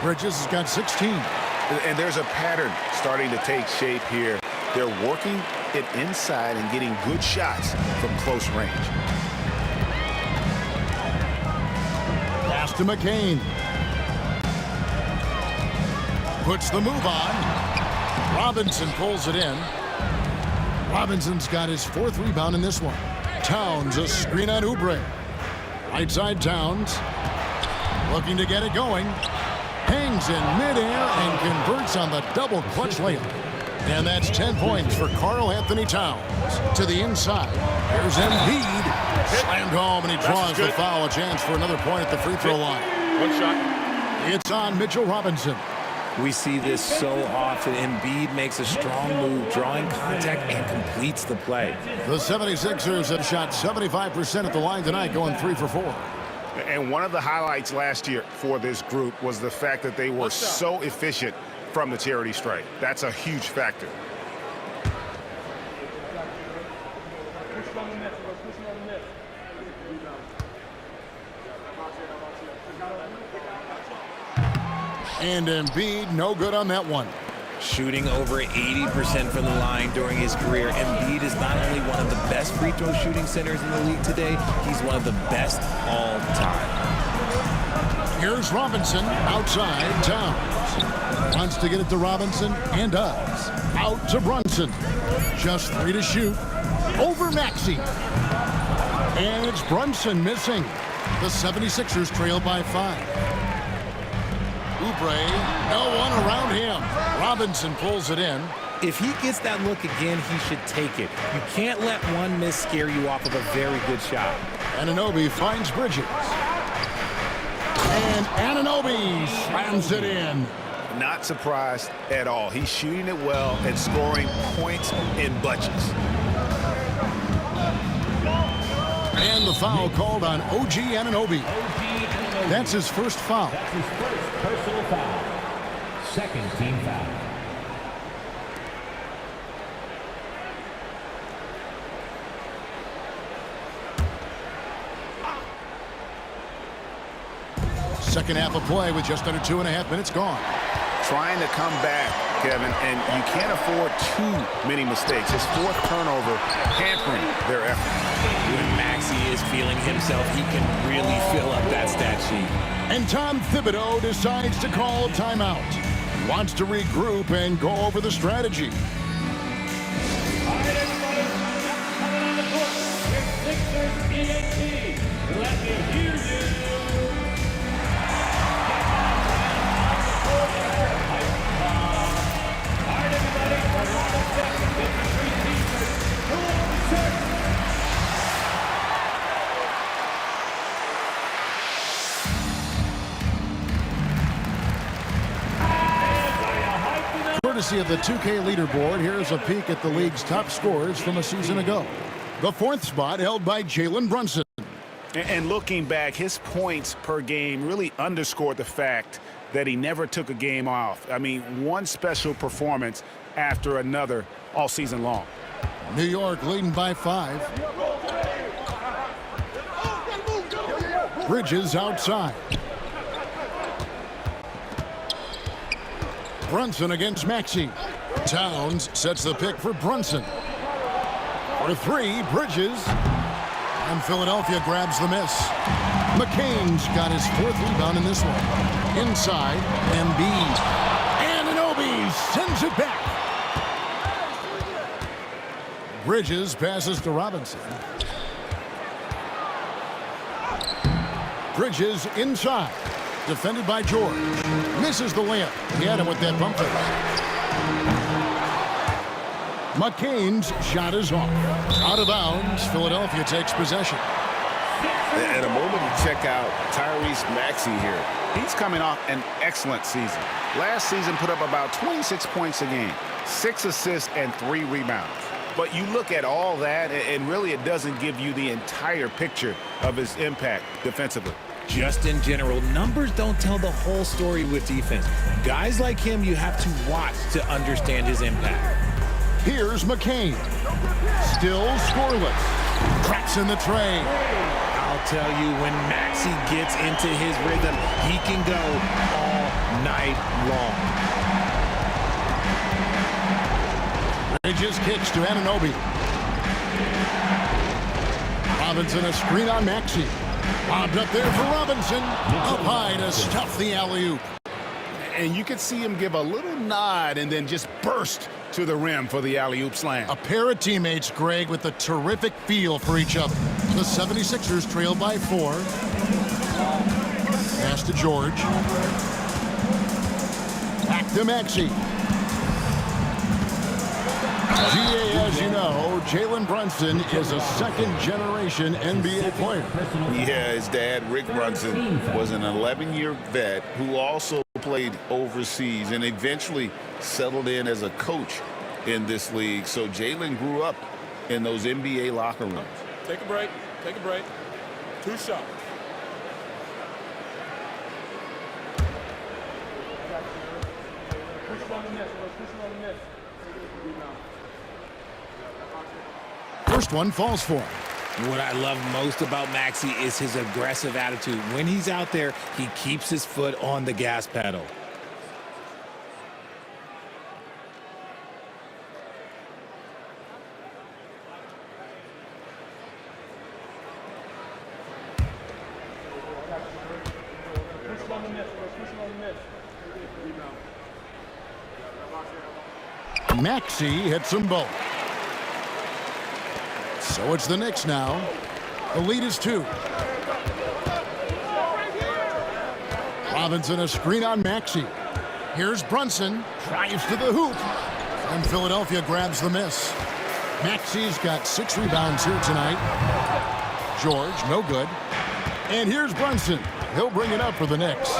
Bridges has got 16. And there's a pattern starting to take shape here. They're working it inside and getting good shots from close range. Pass to McCain. Puts the move on. Robinson pulls it in. Robinson's got his 4th rebound in this one. Towns a screen on Oubre. Right side Towns. Looking to get it going. Hangs in midair and converts on the double clutch layup. And that's 10 points for Karl Anthony Towns. To the inside. Here's Embiid. Slammed home and he draws the foul. A chance for another point at the free throw line. One shot. It's on Mitchell Robinson. We see this so often. Embiid makes a strong move, drawing contact, and completes the play. The 76ers have shot 75% at the line tonight, going 3 for 4. And one of the highlights last year for this group was the fact that they were so efficient from the charity stripe. That's a huge factor. And Embiid, no good on that one. Shooting over 80% from the line during his career. Embiid is not only one of the best free throw shooting centers in the league today, he's one of the best all time. Here's Robinson outside Towns. Wants to get it to Robinson and does. Out to Brunson. Just 3 to shoot. Over Maxey. And it's Brunson missing. The 76ers trail by 5. Oubre, no one around him. Robinson pulls it in. If he gets that look again, he should take it. You can't let one miss scare you off of a very good shot. Anunoby finds Bridges. And Anunoby slams it in. Not surprised at all. He's shooting it well and scoring points in bunches. And the foul called on OG Anunoby. That's his first foul. That's his first personal foul. Second team foul. Second half of play with just under 2.5 minutes gone. Trying to come back, Kevin, and you can't afford too many mistakes. His 4th turnover hampering their effort. When Maxey is feeling himself, he can really fill up that stat sheet. And Tom Thibodeau decides to call a timeout. Wants to regroup and go over the strategy. All right, everybody, coming on the court, your Sixers ENT. Let me hear you. All right, everybody, around the second, 53 T-shirts. Who wants the shirt? Courtesy of the 2K leaderboard, here's a peek at the league's top scorers from a season ago. The 4th spot held by Jalen Brunson. And looking back, his points per game really underscored the fact that he never took a game off. I mean, one special performance after another all season long. New York leading by 5. Bridges outside. Brunson against Maxey. Towns sets the pick for Brunson. For 3, Bridges. And Philadelphia grabs the miss. McCain's got his 4th rebound in this one. Inside, Embiid. Anunoby sends it back. Bridges passes to Robinson. Bridges inside. Defended by George. Misses the layup. He had him with that bump fake. McCain's shot is off. Out of bounds. Philadelphia takes possession. And a moment to check out Tyrese Maxey here. He's coming off an excellent season. Last season put up about 26 points a game, 6 assists, and 3 rebounds. But you look at all that, and really it doesn't give you the entire picture of his impact defensively. Just in general, numbers don't tell the whole story with defense. Guys like him, you have to watch to understand his impact. Here's McCain. Still scoreless. Cracks in the tray. I'll tell you, when Maxey gets into his rhythm, he can go all night long. Bridges kicks to Anunoby. Robinson a screen on Maxey. Lobbed up there for Robinson. Up high to stuff the alley-oop. And you could see him give a little nod and then just burst to the rim for the alley-oop slam. A pair of teammates, Greg, with a terrific feel for each other. The 76ers trail by 4. Pass to George. Back to Maxey. GA, as you know, Jalen Brunson is a second-generation NBA player. Yeah, his dad, Rick Brunson, was an 11-year vet who also played overseas and eventually settled in as a coach in this league. So Jalen grew up in those NBA locker rooms. Take a break. Take a break. 2 shots. First one falls for him. What I love most about Maxey is his aggressive attitude. When he's out there, he keeps his foot on the gas pedal. Maxey hits them both. So it's the Knicks now. The lead is 2. Robinson a screen on Maxey. Here's Brunson. Drives to the hoop. And Philadelphia grabs the miss. Maxey's got 6 rebounds here tonight. George, no good. And here's Brunson. He'll bring it up for the Knicks.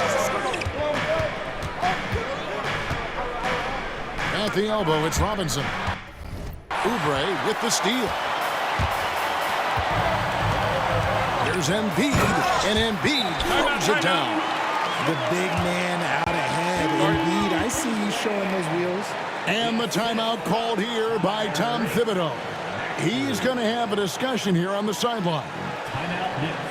At the elbow, it's Robinson. Oubre with the steal. Here's Embiid, and Embiid throws it down. The big man out ahead. Embiid, I see you showing those wheels. And the timeout called here by Tom Thibodeau. He's going to have a discussion here on the sideline. Timeout, Knicks.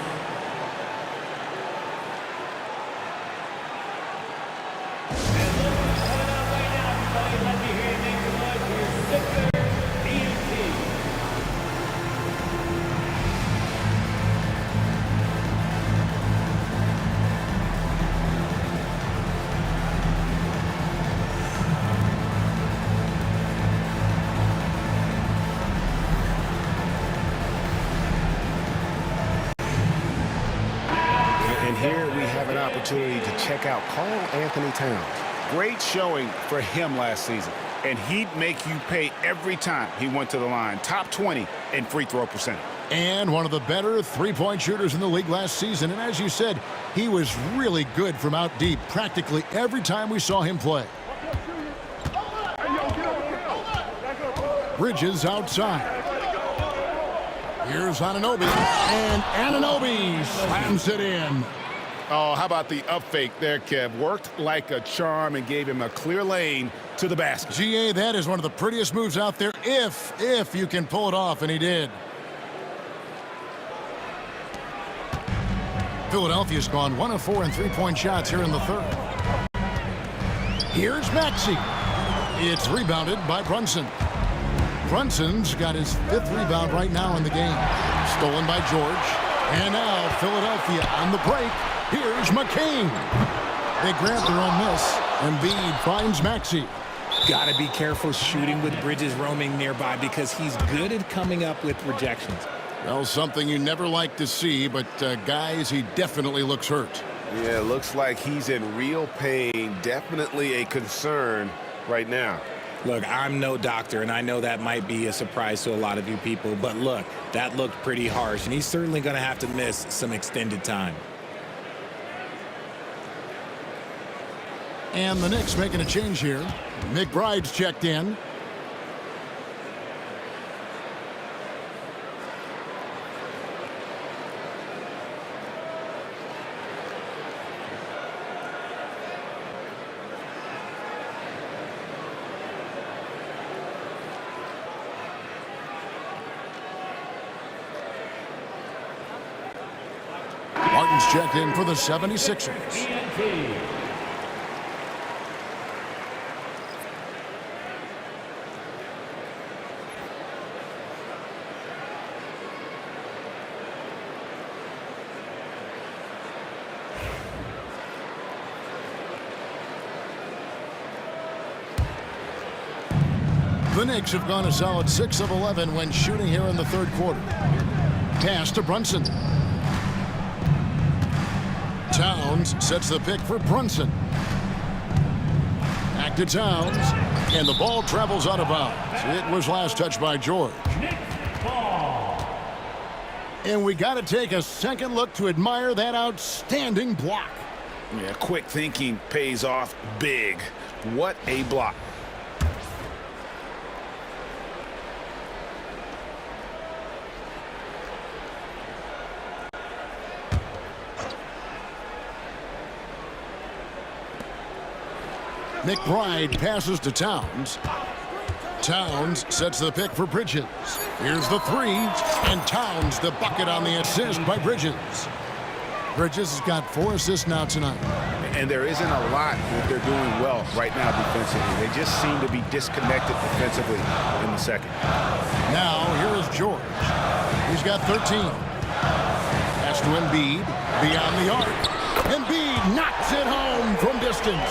Opportunity to check out Karl Anthony Towns. Great showing for him last season, and he'd make you pay every time he went to the line. Top 20 in free throw percentage. And one of the better three-point shooters in the league last season. And as you said, he was really good from out deep practically every time we saw him play. Bridges outside. Here's Anunoby, and Anunoby slams it in. Oh, how about the up fake there, Kev? Worked like a charm and gave him a clear lane to the basket. GA, that is one of the prettiest moves out there, if you can pull it off, and he did. Philadelphia's gone 1 of 4 in three-point shots here in the third. Here's Maxey. It's rebounded by Brunson. Brunson's got his 5th rebound right now in the game. Stolen by George. And now Philadelphia on the break. Here's McCain. They grab their own miss. Embiid finds Maxey. Got to be careful shooting with Bridges roaming nearby because he's good at coming up with rejections. Well, something you never like to see, but guys, he definitely looks hurt. Yeah, looks like he's in real pain. Definitely a concern right now. Look, I'm no doctor, and I know that might be a surprise to a lot of you people, but look, that looked pretty harsh, and he's certainly going to have to miss some extended time. And the Knicks making a change here. McBride's checked in. Martin's checked in for the 76ers. The Knicks have gone a solid 6 of 11 when shooting here in the third quarter. Pass to Brunson. Towns sets the pick for Brunson. Back to Towns. And the ball travels out of bounds. It was last touched by George. And we got to take a second look to admire that outstanding block. Yeah, quick thinking pays off big. What a block. McBride passes to Towns. Towns sets the pick for Bridges. Here's the three, and Towns the bucket on the assist by Bridges. Bridges has got 4 assists now tonight. And there isn't a lot that they're doing well right now defensively. They just seem to be disconnected defensively in the second. Now, here is George. He's got 13. Pass to Embiid, beyond the arc. Embiid knocks it home from distance.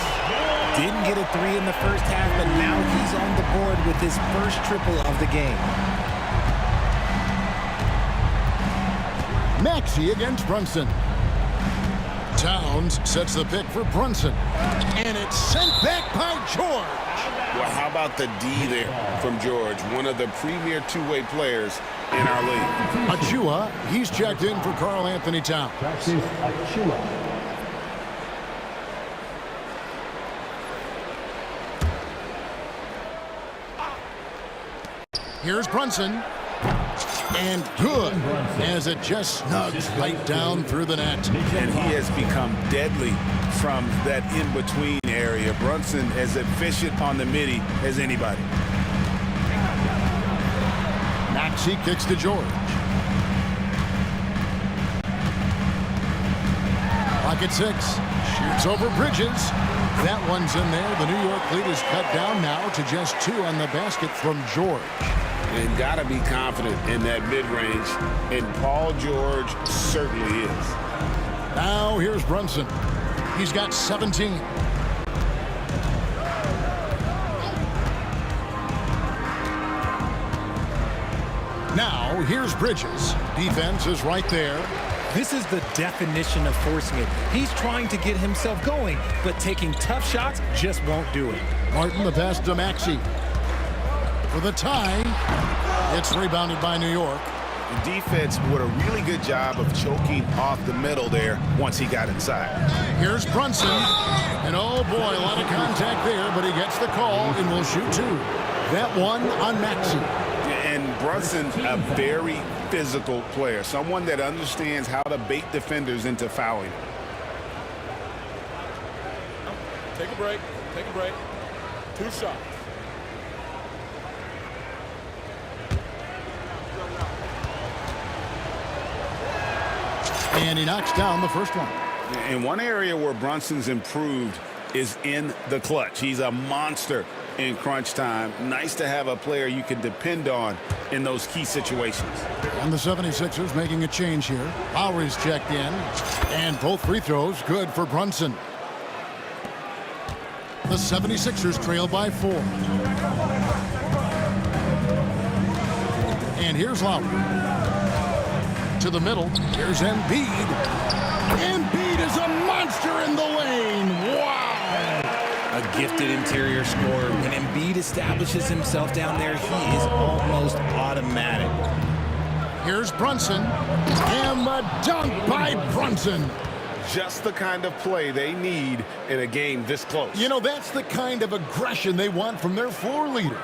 Didn't get a 3 in the first half, but now he's on the board with his first triple of the game. Maxey against Brunson. Towns sets the pick for Brunson. And it's sent back by George. Well, how about the D there from George, one of the premier two-way players in our league. Achua, he's checked in for Karl Anthony Towns. Here's Brunson. And good, as it just snugs right down through the net. And he has become deadly from that in-between area. Brunson as efficient on the midi as anybody. Maxey kicks to George. Pocket 6. Shoots over Bridges. That one's in there. The New York lead is cut down now to just 2 on the basket from George. And got to be confident in that mid-range, and Paul George certainly is. Now here's Brunson. He's got 17. Now here's Bridges. Defense is right there. This is the definition of forcing it. He's trying to get himself going, but taking tough shots just won't do it. Martin the pass to Maxey. For the tie, it's rebounded by New York. The defense did a really good job of choking off the middle there once he got inside. Here's Brunson. And oh boy, a lot of contact there, but he gets the call and will shoot 2. That one on Maxey. And Brunson, a very physical player, someone that understands how to bait defenders into fouling. Take a break. Take a break. 2 shots. And he knocks down the first one. And one area where Brunson's improved is in the clutch. He's a monster in crunch time. Nice to have a player you can depend on in those key situations. And the 76ers making a change here. Lowry's checked in. And both free throws good for Brunson. The 76ers trail by 4. And here's Lowry. To the middle. Here's Embiid. Embiid is a monster in the lane. Wow. gifted interior scorer. When Embiid establishes himself down there, he is almost automatic. Here's Brunson, and the dunk by Brunson. Just the kind of play they need in a game this close. You know, that's the kind of aggression they want from their floor leader.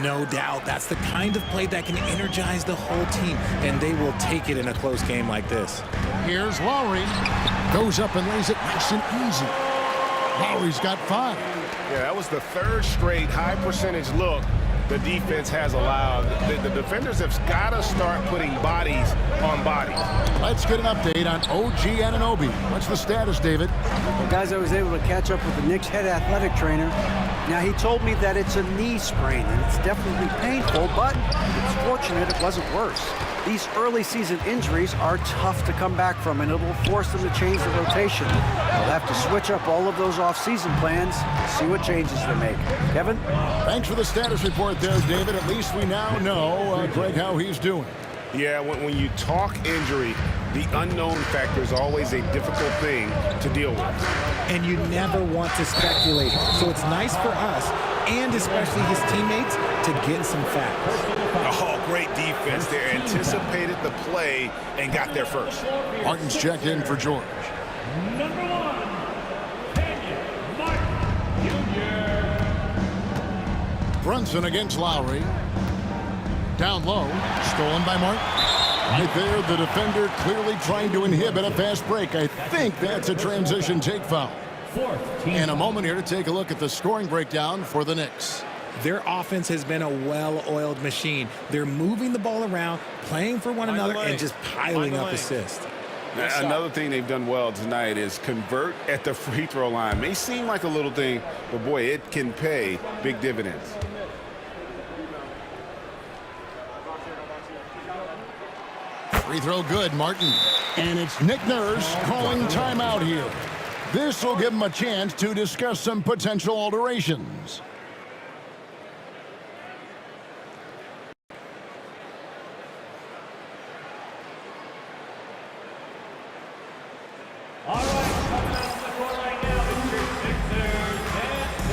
No doubt. That's the kind of play that can energize the whole team, and they will take it in a close game like this. Here's Lowry. Goes up and lays it nice and easy. Lowry's got 5. Yeah, that was the third straight high percentage look the defense has allowed. The defenders have got to start putting bodies on bodies. Let's get an update on OG Anunoby. What's the status, David? Well, guys, I was able to catch up with the Knicks head athletic trainer. Now, he told me that it's a knee sprain, and it's definitely painful, but it's fortunate it wasn't worse. These early season injuries are tough to come back from, and it will force them to change the rotation. They'll have to switch up all of those off-season plans and see what changes they make. Kevin? Thanks for the status report there, David. At least we now know, Greg, how he's doing. Yeah, when you talk injury, the unknown factor is always a difficult thing to deal with. And you never want to speculate. So it's nice for us, and especially his teammates, to get some facts. Oh, great defense there. Anticipated the play and got there first. Martin's checked in for George. Number 1, Kenyon Martin Jr. Brunson against Lowry. Down low, stolen by Martin. Right there, the defender clearly trying to inhibit a fast break. I think that's a transition take foul. In a moment here to take a look at the scoring breakdown for the Knicks. Their offense has been a well-oiled machine. They're moving the ball around, playing for one another, and just piling up assists. Another thing they've done well tonight is convert at the free throw line. May seem like a little thing, but boy, it can pay big dividends. Free throw good, Martin. And it's Nick Nurse calling timeout here. This will give him a chance to discuss some potential alterations. All right, coming out on the court right now, it's your Sixers and team.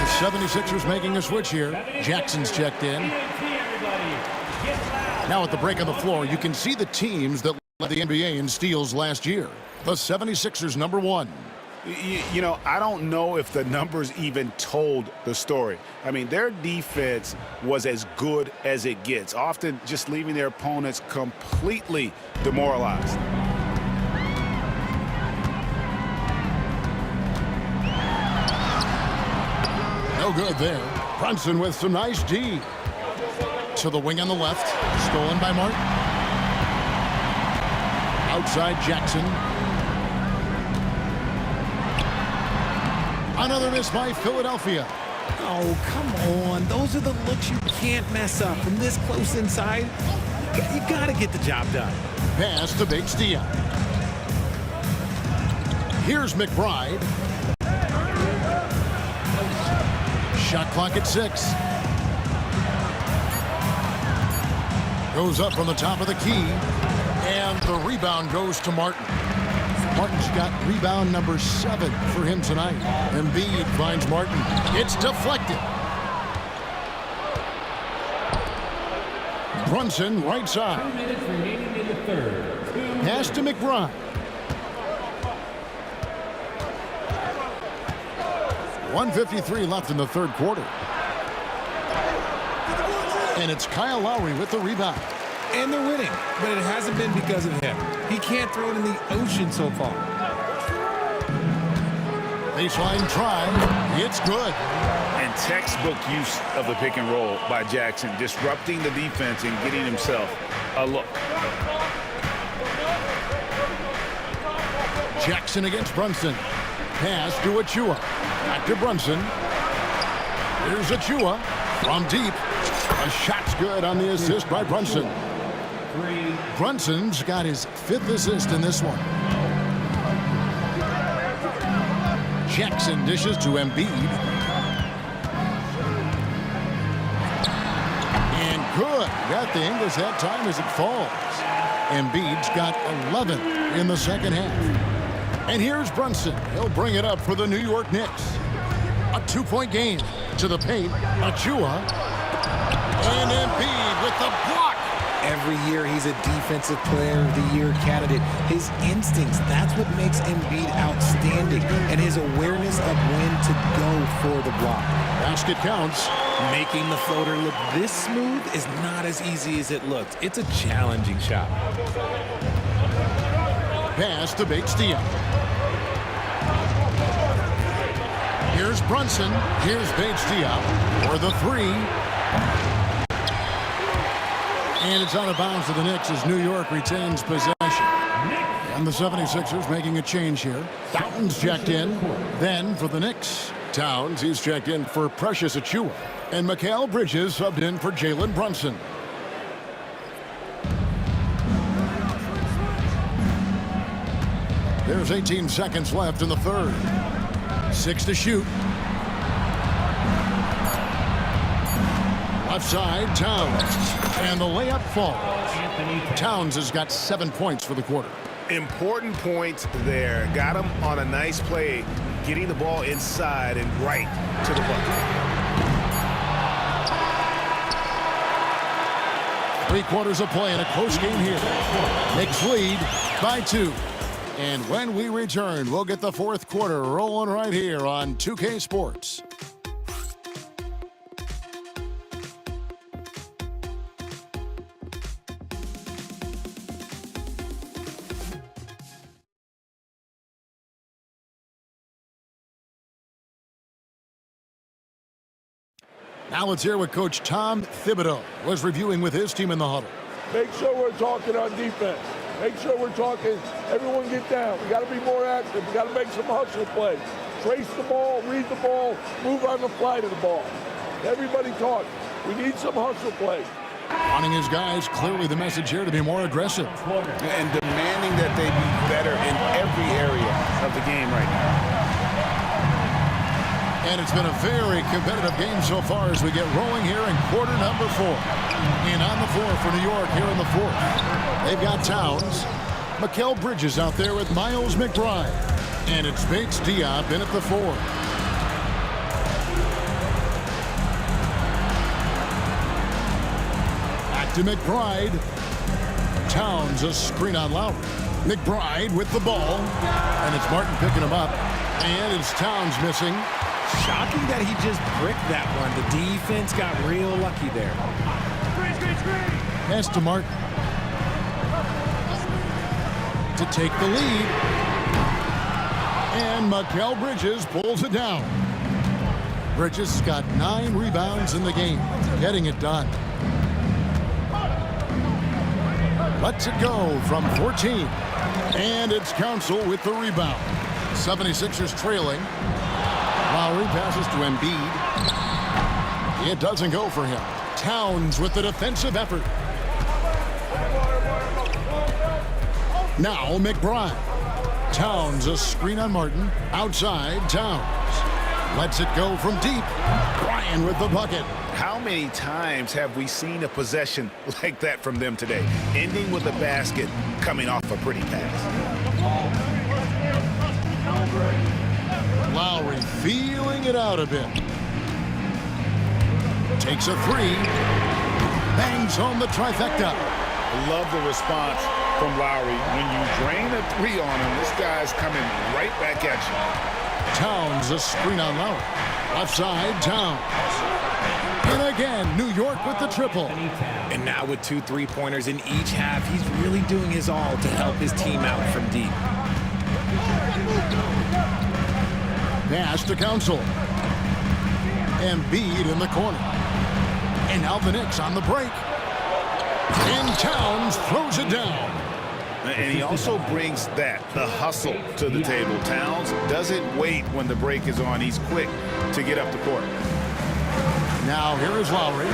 The 76ers making a switch here. Jackson's checked in. Now at the break on the floor, you can see the teams that led the NBA in steals last year. The 76ers, number 1. You know, I don't know if the numbers even told the story. I mean, their defense was as good as it gets, often just leaving their opponents completely demoralized. No good there. Brunson with some nice D. To the wing on the left. Stolen by Martin. Outside Jackson. Another miss by Philadelphia. Oh, come on. Those are the looks you can't mess up. From this close inside, you got to get the job done. Pass to Big Stia. Here's McBride. Shot clock at 6. Goes up from the top of the key. And the rebound goes to Martin. Martin's got rebound number 7 for him tonight. Embiid finds Martin. It's deflected. Brunson, right side. 2 minutes remaining in the third. Pass to McBride. .153 left in the third quarter. And it's Kyle Lowry with the rebound. And they're winning, but it hasn't been because of him. He can't throw it in the ocean so far. Baseline try. It's good. And textbook use of the pick and roll by Jackson, disrupting the defense and getting himself a look. Jackson against Brunson. Pass to Achua. Back to Brunson. Here's Achua from deep. A shot's good on the assist by Brunson. Brunson's got his 5th assist in this one. Jackson dishes to Embiid. And good. Got the English that time as it falls. Embiid's got 11 in the second half. And here's Brunson. He'll bring it up for the New York Knicks. A 2-point game to the paint. Achua. And Embiid with the block. Every year he's a Defensive Player of the Year candidate. His instincts, that's what makes Embiid outstanding. And his awareness of when to go for the block. Basket counts. Making the floater look this smooth is not as easy as it looks. It's a challenging shot. Pass to Bates-Diop. Here's Brunson. Here's Bates-Diop for the 3. And it's out of bounds to the Knicks as New York retains possession. And the 76ers making a change here. Towns checked in. Then for the Knicks, Towns, he's checked in for Precious Achua. And Mikal Bridges subbed in for Jalen Brunson. There's 18 seconds left in the third. 6 to shoot. Left side, Towns. And the layup falls. Towns has got 7 points for the quarter. Important points there. Got him on a nice play, getting the ball inside and right to the bucket. 3 quarters of play in a close game here. Knicks lead by 2. And when we return, we'll get the 4th quarter rolling right here on 2K Sports. Now let's hear what Coach Tom Thibodeau was reviewing with his team in the huddle. Make sure we're talking on defense. Make sure we're talking, everyone get down. We got to be more active. We got to make some hustle plays. Trace the ball, read the ball, move on the fly to the ball. Everybody talk. We need some hustle plays. Wanting his guys, clearly the message here to be more aggressive. And demanding that they be better in every area of the game right now. And it's been a very competitive game so far as we get rolling here in quarter number 4. And on the floor for New York here in the 4th. They've got Towns. Mikal Bridges out there with Miles McBride. And it's Bates-Diop in at the 4. Back to McBride. Towns a screen on Lowry. McBride with the ball. And it's Martin picking him up. And it's Towns missing. Shocking that he just bricked that one. The defense got real lucky there. Pass to Martin. To take the lead. And Mikal Bridges pulls it down. Bridges has got 9 rebounds in the game. Getting it done. Lets it go from 14. And it's Council with the rebound. 76ers trailing. Lowry passes to Embiid. It doesn't go for him. Towns with the defensive effort. Now McBride. Towns a screen on Martin. Outside, Towns. Lets it go from deep. Bryan with the bucket. How many times have we seen a possession like that from them today? Ending with a basket, coming off a pretty pass. Lowry feeling it out a bit. Takes a 3. Bangs home the trifecta. Love the response from Lowry. When you drain a 3 on him, this guy's coming right back at you. Towns a screen on Lowry. Left side, Towns. And again, New York with the triple. And now with 2 3-pointers in each half, he's really doing his all to help his team out from deep. Pass to Council. Embiid in the corner. And now the Knicks on the break. And Towns throws it down. And he also brings the hustle to the table. Towns doesn't wait when the break is on. He's quick to get up the court. Now here is Lowry.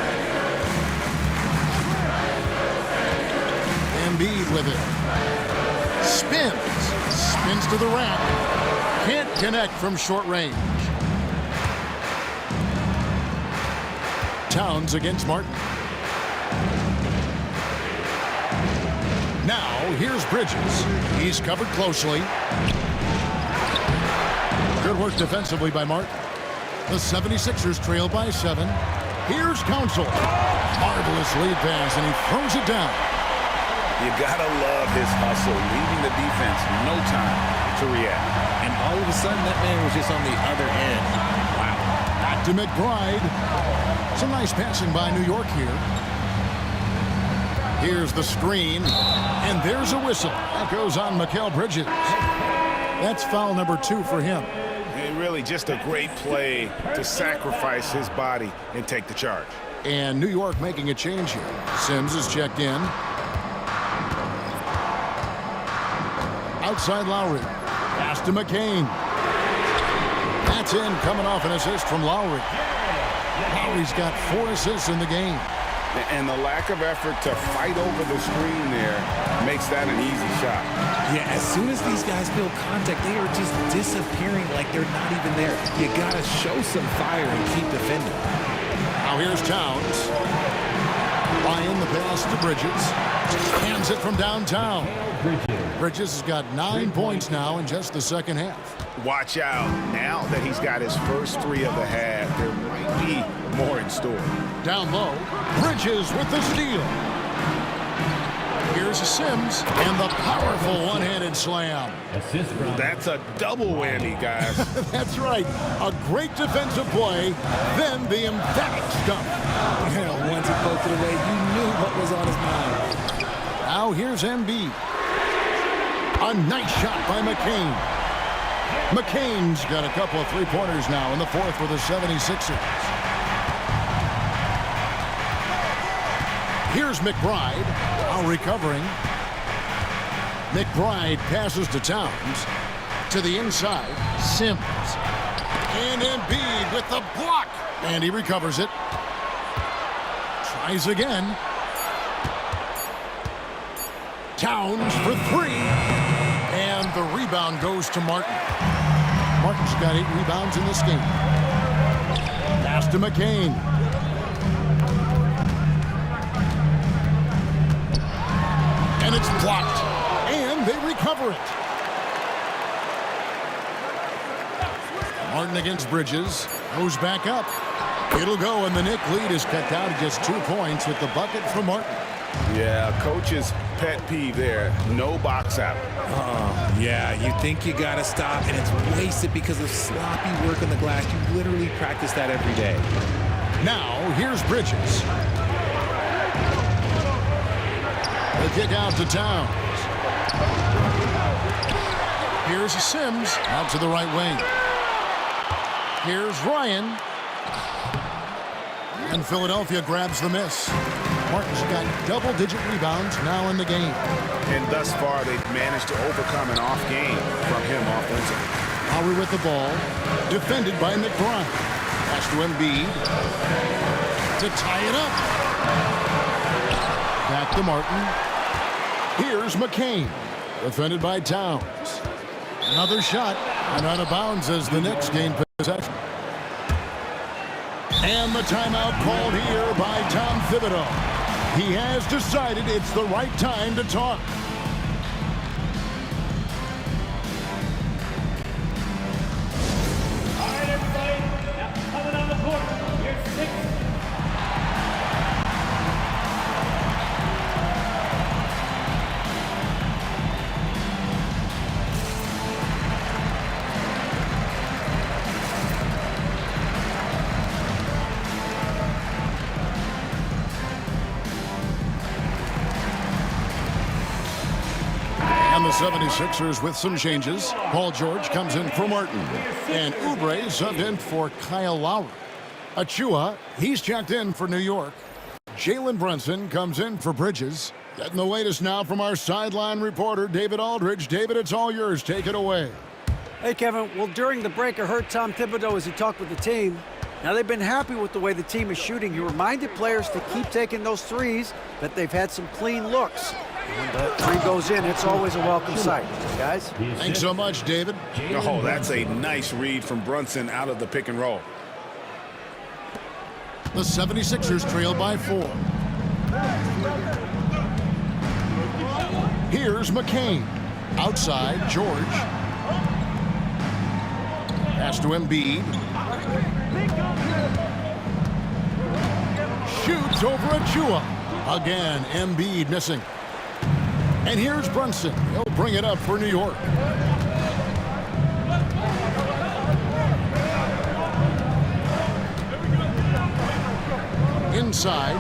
Embiid with it. Spins to the rack. Can't connect from short range. Towns against Martin. Now, here's Bridges. He's covered closely. Good work defensively by Martin. The 76ers trail by 7. Here's Council. Marvelous lead pass, and he throws it down. You gotta love his hustle, leaving the defense no time to react. And all of a sudden, that man was just on the other end. Wow. Back to McBride. Some nice passing by New York here. Here's the screen, and there's a whistle. That goes on Mikal Bridges. That's foul number 2 for him. And really just a great play to sacrifice his body and take the charge. And New York making a change here. Sims is checked in. Outside Lowry. Pass to McCain. That's in, coming off an assist from Lowry. Lowry's got 4 assists in the game. And the lack of effort to fight over the screen there makes that an easy shot. Yeah, as soon as these guys feel contact, they are just disappearing like they're not even there. You got to show some fire and keep defending. Now here's Towns. Ryan the pass to Bridges. Hands it from downtown. Bridges has got 9 points now in just the second half. Watch out. Now that he's got his first 3 of the half, there might be more in store. Down low, Bridges with the steal. Here's a Sims and the powerful one-handed slam. That's a double whammy, guys. That's right. A great defensive play, then the emphatic stuff. Yeah, once he poked it away, you knew what was on his mind. Now here's Embiid. A nice shot by McCain. McCain's got a couple of three-pointers now in the 4th for the 76ers. Here's McBride, now recovering. McBride passes to Towns. To the inside, Sims. And Embiid with the block. And he recovers it. Tries again. Towns for 3. And the rebound goes to Martin. Martin's got 8 rebounds in this game. Pass to McCain. And it's blocked. And they recover it. Martin against Bridges. Goes back up. It'll go, and the Knicks lead is cut down to just 2 points with the bucket from Martin. Yeah, coach's pet peeve there. No box out. Yeah, you think you got to stop, and it's wasted because of sloppy work on the glass. You literally practice that every day. Now, here's Bridges. The kick out to Towns. Here's Sims out to the right wing. Here's Ryan. And Philadelphia grabs the miss. Martin's got double-digit rebounds now in the game. And thus far, they've managed to overcome an off game from him offensively. Lowry with the ball. Defended by McBride. Pass to Embiid. To tie it up. Back to Martin. Here's McCain. Defended by Towns. Another shot. And out of bounds as the Knicks gain possession. And the timeout called here by Tom Thibodeau. He has decided it's the right time to talk. All right, everybody. Now coming on the court. Here's 6. And the 76ers with some changes. Paul George comes in for Martin. And Oubre subbed in for Kyle Lowry. Achua, he's checked in for New York. Jalen Brunson comes in for Bridges. Getting the latest now from our sideline reporter, David Aldridge. David, it's all yours. Take it away. Hey, Kevin. Well, during the break, I heard Tom Thibodeau as he talked with the team. Now, they've been happy with the way the team is shooting. He reminded players to keep taking those threes, but they've had some clean looks. When the three goes in, it's always a welcome sight. Guys? Thanks so much, David. Oh, that's a nice read from Brunson out of the pick and roll. The 76ers trail by 4. Here's McCain. Outside, George. Pass to Embiid. Shoots over Achua. Again, Embiid missing. And here's Brunson. He'll bring it up for New York. Inside.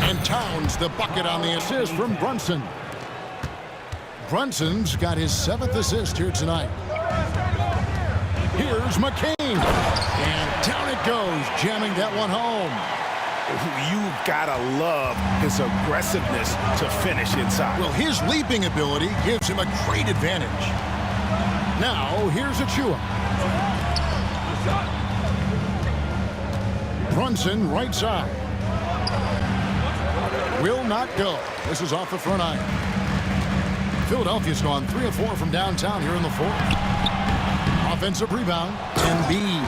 And Towns the bucket on the assist from Brunson. Brunson's got his 7th assist here tonight. Here's McCain. And down it goes, jamming that one home. You've got to love his aggressiveness to finish inside. Well, his leaping ability gives him a great advantage. Now, here's Achua. Brunson, right side. Will not go. This is off the front iron. Philadelphia's gone 3 of 4 from downtown here in the 4th. Offensive rebound. Embiid.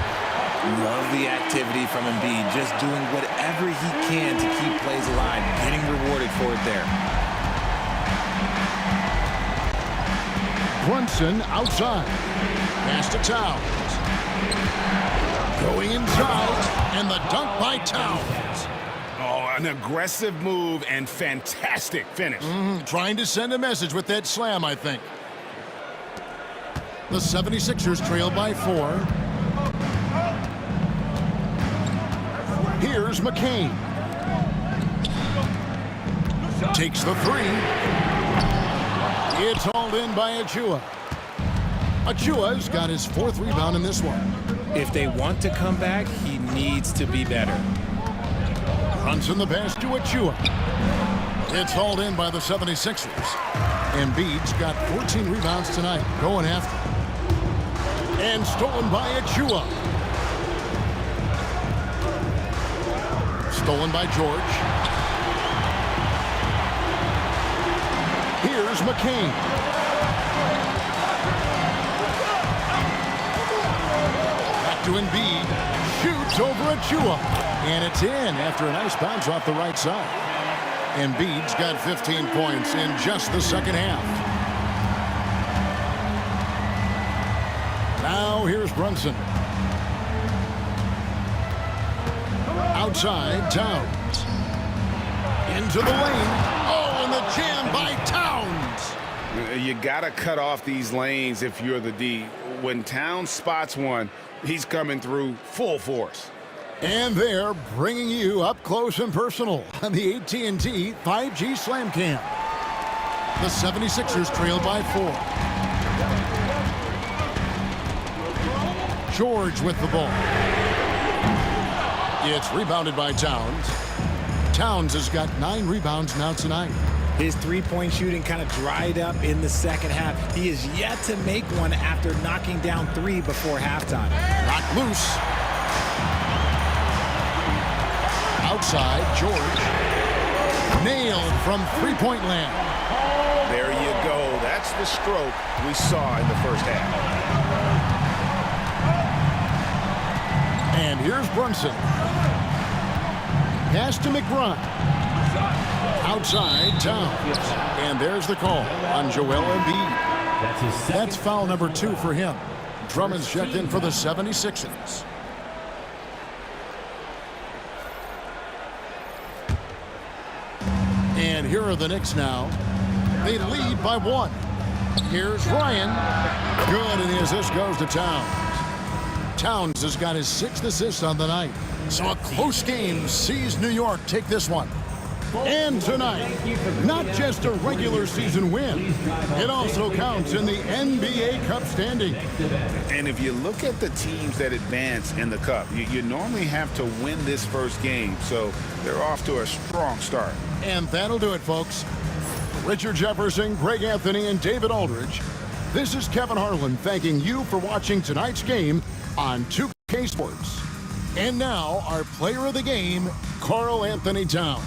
Love the activity from Embiid, just doing whatever he can to keep plays alive, getting rewarded for it there. Brunson outside. Pass to Towns. Going inside, and the dunk by Towns. Oh, an aggressive move and fantastic finish. Trying to send a message with that slam, I think. The 76ers trail by 4. Here's McCain. Takes the 3. It's hauled in by Achua. Achua's got his 4th rebound in this one. If they want to come back, he needs to be better. Brunson the pass to Achua. It's hauled in by the 76ers. Embiid's got 14 rebounds tonight, going after. And stolen by Achua. Stolen by George. Here's McCain. Back to Embiid. Shoots over Achua. And it's in after a nice bounce off the right side. Embiid's got 15 points in just the second half. Now here's Brunson. Outside, Towns. Into the lane. Oh, and the jam by Towns. You got to cut off these lanes if you're the D. When Towns spots one, he's coming through full force. And they're bringing you up close and personal on the AT&T 5G Slam Cam. The 76ers trail by 4. George with the ball. It's rebounded by Towns. Towns has got 9 rebounds now tonight. His three-point shooting kind of dried up in the second half. He is yet to make one after knocking down 3 before halftime. Knocked loose. Outside, George. Nailed from three-point land. There you go. That's the stroke we saw in the first half. And here's Brunson. Pass to McBride. Outside, Towns. And there's the call on Joel Embiid. That's foul number 2 for him. Drummond's checked in for the 76ers. And here are the Knicks now. They lead by 1. Here's Ryan. Good, and the assist goes to Towns. Towns has got his 6th assist on the night. So a close game sees New York take this one. And tonight, not just a regular season win, it also counts in the NBA Cup standing. And if you look at the teams that advance in the Cup, you normally have to win this first game, so they're off to a strong start. And that'll do it, folks. Richard Jefferson, Greg Anthony, and David Aldridge. This is Kevin Harlan thanking you for watching tonight's game on 2K Sports. And now, our player of the game, Karl Anthony Towns.